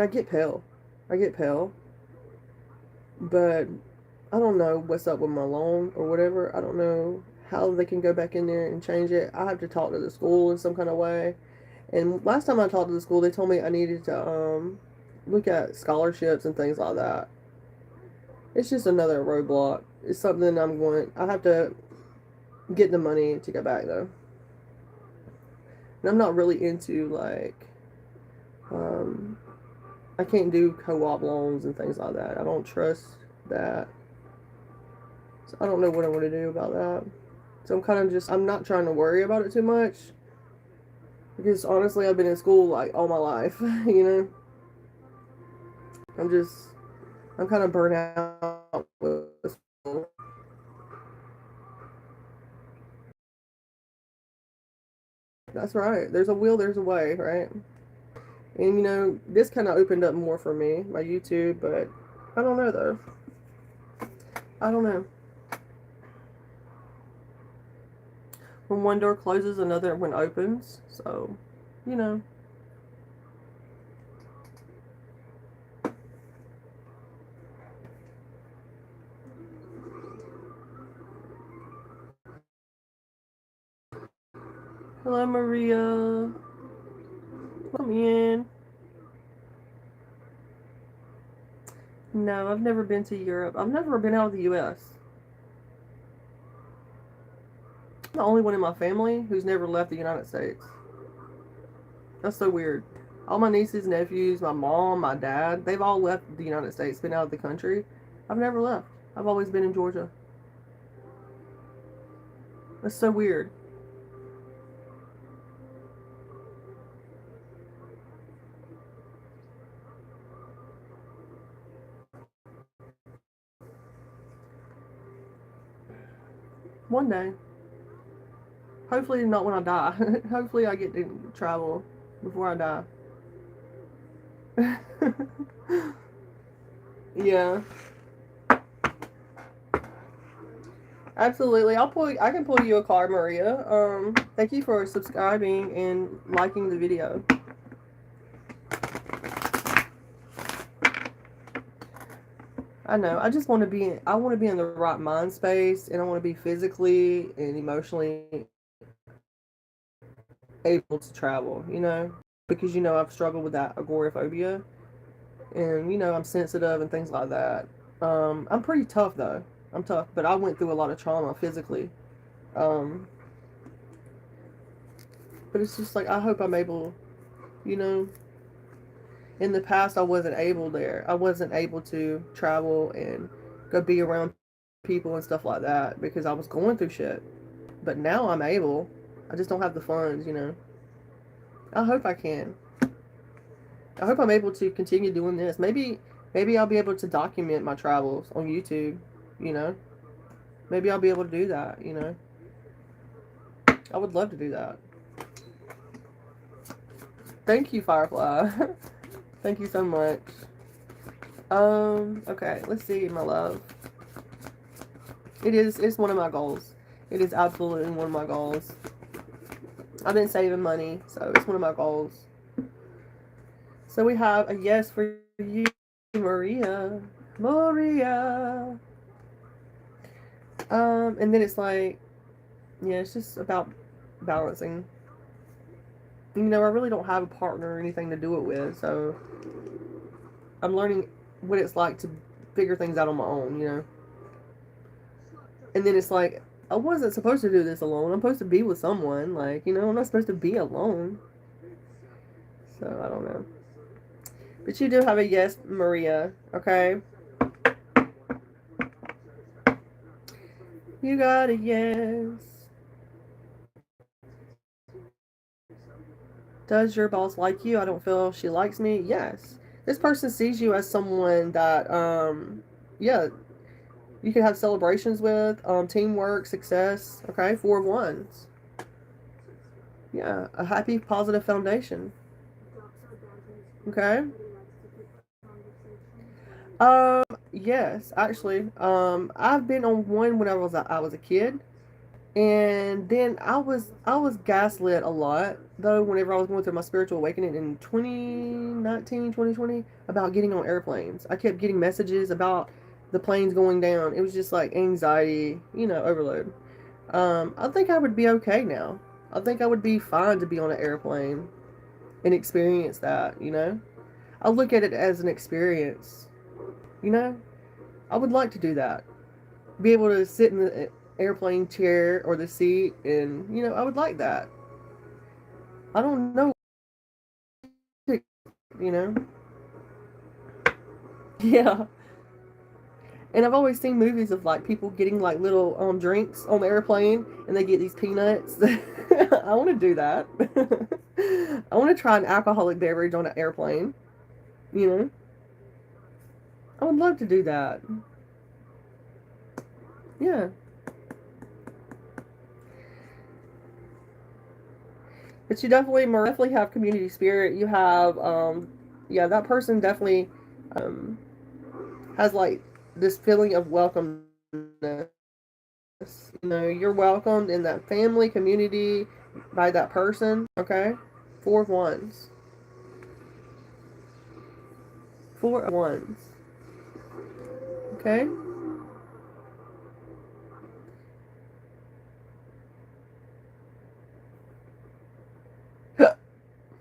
get Pell. I get pale. But I don't know what's up with my loan or whatever. I don't know how they can go back in there and change it. I have to talk to the school in some kind of way. And last time I talked to the school, they told me I needed to look at scholarships and things like that. It's just another roadblock. It's something I have to get the money to go back though. And I'm not really into I can't do co-op loans and things like that. I don't trust that. So I don't know what I'm going to do about that. So I'm not trying to worry about it too much. Because honestly, I've been in school like all my life, you know? I'm kind of burnt out with school. That's right. There's a will, there's a way, right? And you know, this kind of opened up more for me, my YouTube, but I don't know though. I don't know. When one door closes, another one opens. So, you know. Hello, Maria. Come in. No, I've never been to Europe. I've never been out of the U.S. I'm the only one in my family who's never left the United States. That's so weird. All my nieces, nephews, my mom, my dad, they've all left the United States, been out of the country. I've never left. I've always been in Georgia. That's so weird. One day. Hopefully not when I die. Hopefully I get to travel before I die. Yeah. Absolutely. I can pull you a card, Maria. Thank you for subscribing and liking the video. I know. I just want to be in the right mind space, and I want to be physically and emotionally able to travel, you know? Because you know I've struggled with that agoraphobia. And you know, I'm sensitive and things like that. I'm pretty tough though. I'm tough, but I went through a lot of trauma physically. But it's just like I hope I'm able, you know. In the past, I wasn't able there. I wasn't able to travel and go be around people and stuff like that because I was going through shit. But now I'm able. I just don't have the funds, you know. I hope I can. I hope I'm able to continue doing this. Maybe I'll be able to document my travels on YouTube, you know. Maybe I'll be able to do that, you know. I would love to do that. Thank you, Firefly. Thank you so much. Okay, let's see, my love. It's one of my goals. It is absolutely one of my goals. I've been saving money, so it's one of my goals. So we have a yes for you, Maria. Maria. And then it's like, yeah, it's just about balancing. You know, I really don't have a partner or anything to do it with, so I'm learning what it's like to figure things out on my own, you know. And then it's like, I wasn't supposed to do this alone. I'm supposed to be with someone. Like, you know, I'm not supposed to be alone. So, I don't know. But you do have a yes, Maria, okay? You got a yes. Does your boss like you? I don't feel she likes me. Yes. This person sees you as someone that, yeah, you can have celebrations with, teamwork, success, okay? 4 of Wands. Yeah, a happy, positive foundation. Okay? Yes, actually. I've been on one when I was a kid. And then I was gaslit a lot though whenever I was going through my spiritual awakening in 2019, 2020 about getting on airplanes. I kept getting messages about the planes going down. It was just like anxiety, overload. I think I would be okay now. I think I would be fine to be on an airplane and experience that. I look at it as an experience, you know? I would like to do that. Be able to sit in the airplane chair or the seat, and I would like that. I don't know, you know. Yeah. And I've always seen movies of like people getting like little drinks on the airplane, and they get these peanuts. I want to do that. I want to try an alcoholic beverage on an airplane. You know, I would love to do that. Yeah. But you definitely have community spirit. You have, yeah, that person definitely um, has like this feeling of welcomeness. You're welcomed in that family, community, by that person. Okay? Four of Wands. Four of Wands. Okay?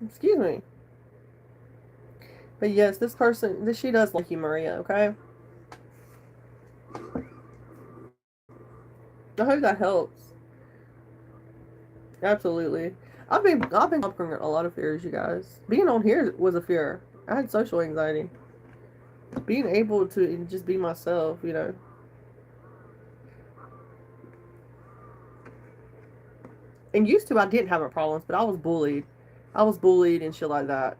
Excuse me. But yes, this person, she does like you, Maria, okay? I hope that helps. Absolutely. I've been conquering a lot of fears, you guys. Being on here was a fear. I had social anxiety. Being able to just be myself. And used to I didn't have a problems, but I was bullied. I was bullied and shit like that.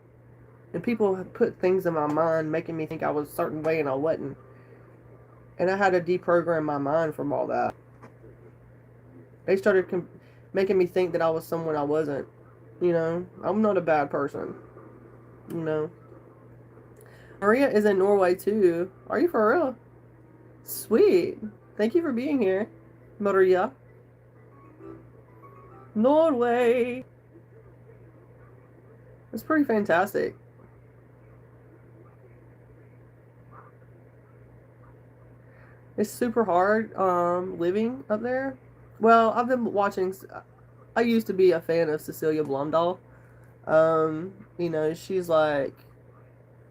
And people put things in my mind making me think I was a certain way and I wasn't. And I had to deprogram my mind from all that. They started making me think that I was someone I wasn't. I'm not a bad person. You know. Maria is in Norway too. Are you for real? Sweet. Thank you for being here, Maria. Norway. It's pretty fantastic. It's super hard living up there. Well, I've been watching. I used to be a fan of Cecilia Blumdahl. She's like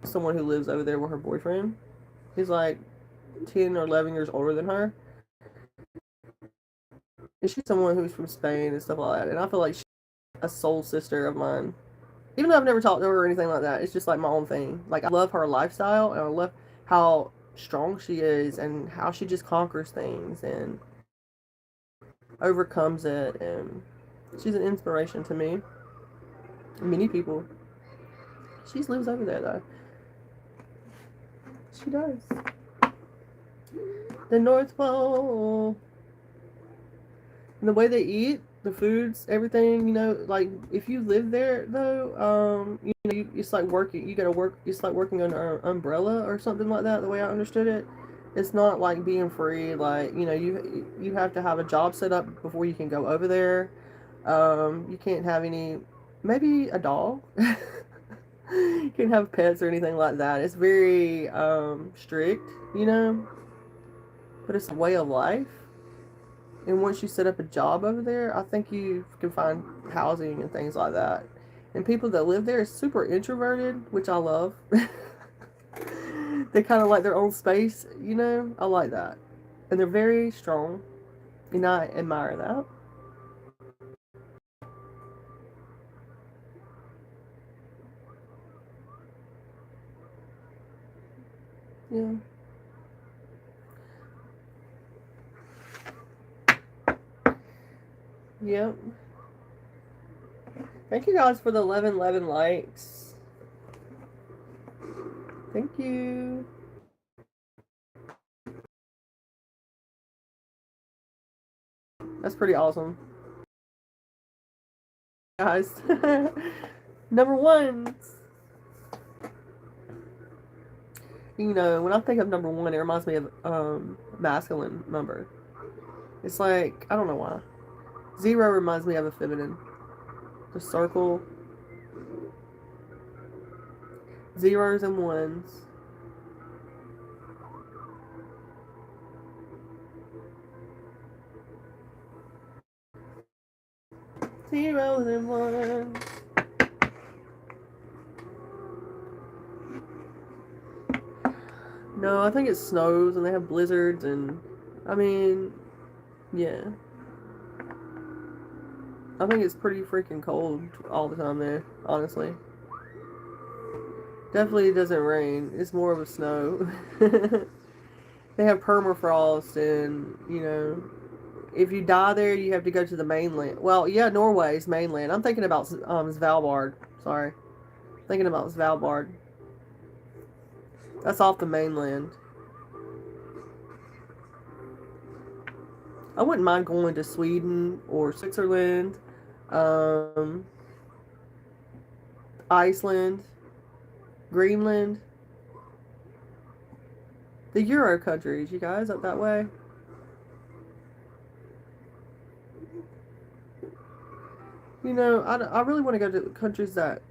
someone who lives over there with her boyfriend. He's like 10 or 11 years older than her. And she's someone who's from Spain and stuff like that. And I feel like she's a soul sister of mine. Even though I've never talked to her or anything like that, it's just like my own thing. Like, I love her lifestyle, and I love how strong she is and how she just conquers things and overcomes it. And she's an inspiration to me. Many people. She lives over there, though. She does. The North Pole. And the way they eat, the foods, everything, like if you live there though, it's like working. You gotta work. It's like working under an umbrella or something like that. The way I understood it, it's not like being free. Like you have to have a job set up before you can go over there. You can't have maybe a dog. You can't have pets or anything like that. It's very strict. But it's a way of life. And once you set up a job over there, I think you can find housing and things like that. And people that live there are super introverted, which I love. They kind of like their own space, I like that. And they're very strong. And I admire that. Yeah. Yep. Thank you guys for the 11 likes. Thank you. That's pretty awesome. Guys. Number ones. When I think of number one, it reminds me of masculine number. It's like, I don't know why. 0 reminds me of a feminine. The circle. 0s and 1s. Zeros and 1s. No, I think it snows and they have blizzards and, I mean, yeah. I think it's pretty freaking cold all the time there, honestly. Definitely doesn't rain. It's more of a snow. They have permafrost and, you know, if you die there, you have to go to the mainland. Well, yeah, Norway's mainland. I'm thinking about Svalbard. Sorry. Thinking about Svalbard. That's off the mainland. I wouldn't mind going to Sweden or Switzerland, Iceland, Greenland. The Euro countries, you guys, up that way. You know, I really want to go to countries that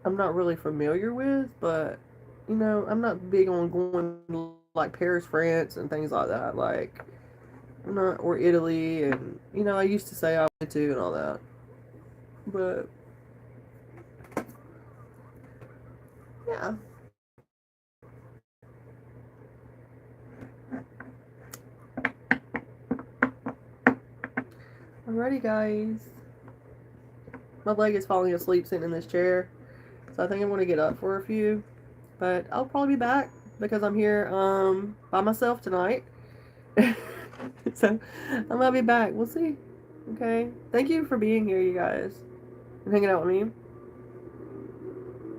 I'm not really familiar with, but, you know, I'm not big on going to, like, Paris, France, and things like that. Like, I'm not, or Italy, and, you know, I used to say I wanted to and all that. But, yeah. Alrighty, guys. My leg is falling asleep sitting in this chair, so I think I'm going to get up for a few. But I'll probably be back because I'm here by myself tonight. So I'm going to be back. We'll see. Okay. Thank you for being here, you guys, and hanging out with me.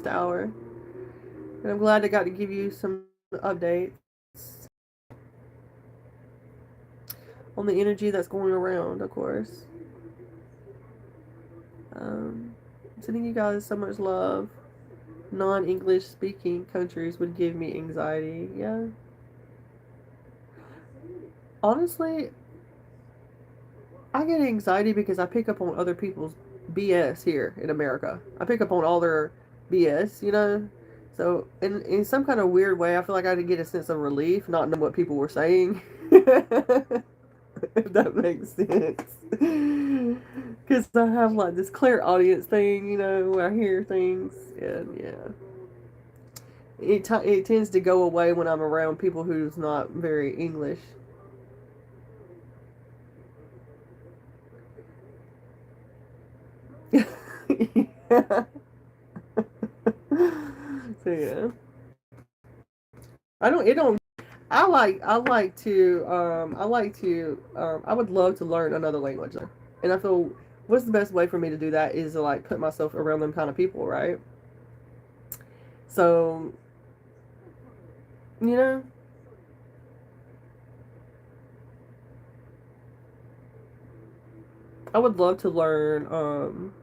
The hour. And I'm glad I got to give you some updates on the energy that's going around, of course. Sending you guys so much love. Non-English speaking countries would give me anxiety. Yeah. Honestly, I get anxiety because I pick up on other people's BS here in America. I pick up on all their BS, you know? So, in some kind of weird way, I feel like I get a sense of relief not knowing what people were saying. If that makes sense. Because I have like this clairaudience thing, you know, where I hear things, and yeah. It tends to go away when I'm around people who's not very English. Yeah. So yeah. I would love to learn another language. And I feel, what's the best way for me to do that is to like put myself around them kind of people, right? So, you know, I would love to learn,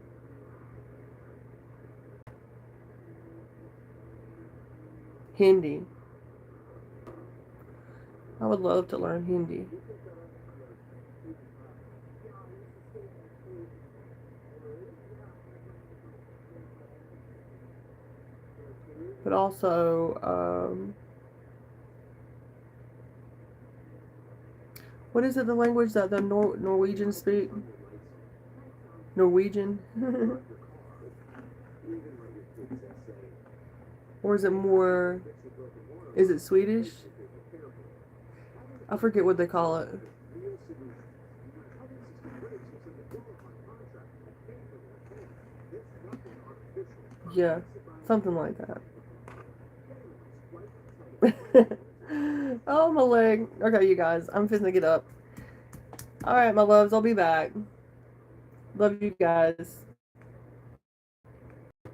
Hindi. I would love to learn Hindi. But also, what is it, the language that the Norwegians speak? Norwegian? Or is it more, is it Swedish? I forget what they call it. Yeah, something like that. Oh, my leg. Okay, you guys, I'm fixing to get up. Alright, my loves, I'll be back. Love you guys.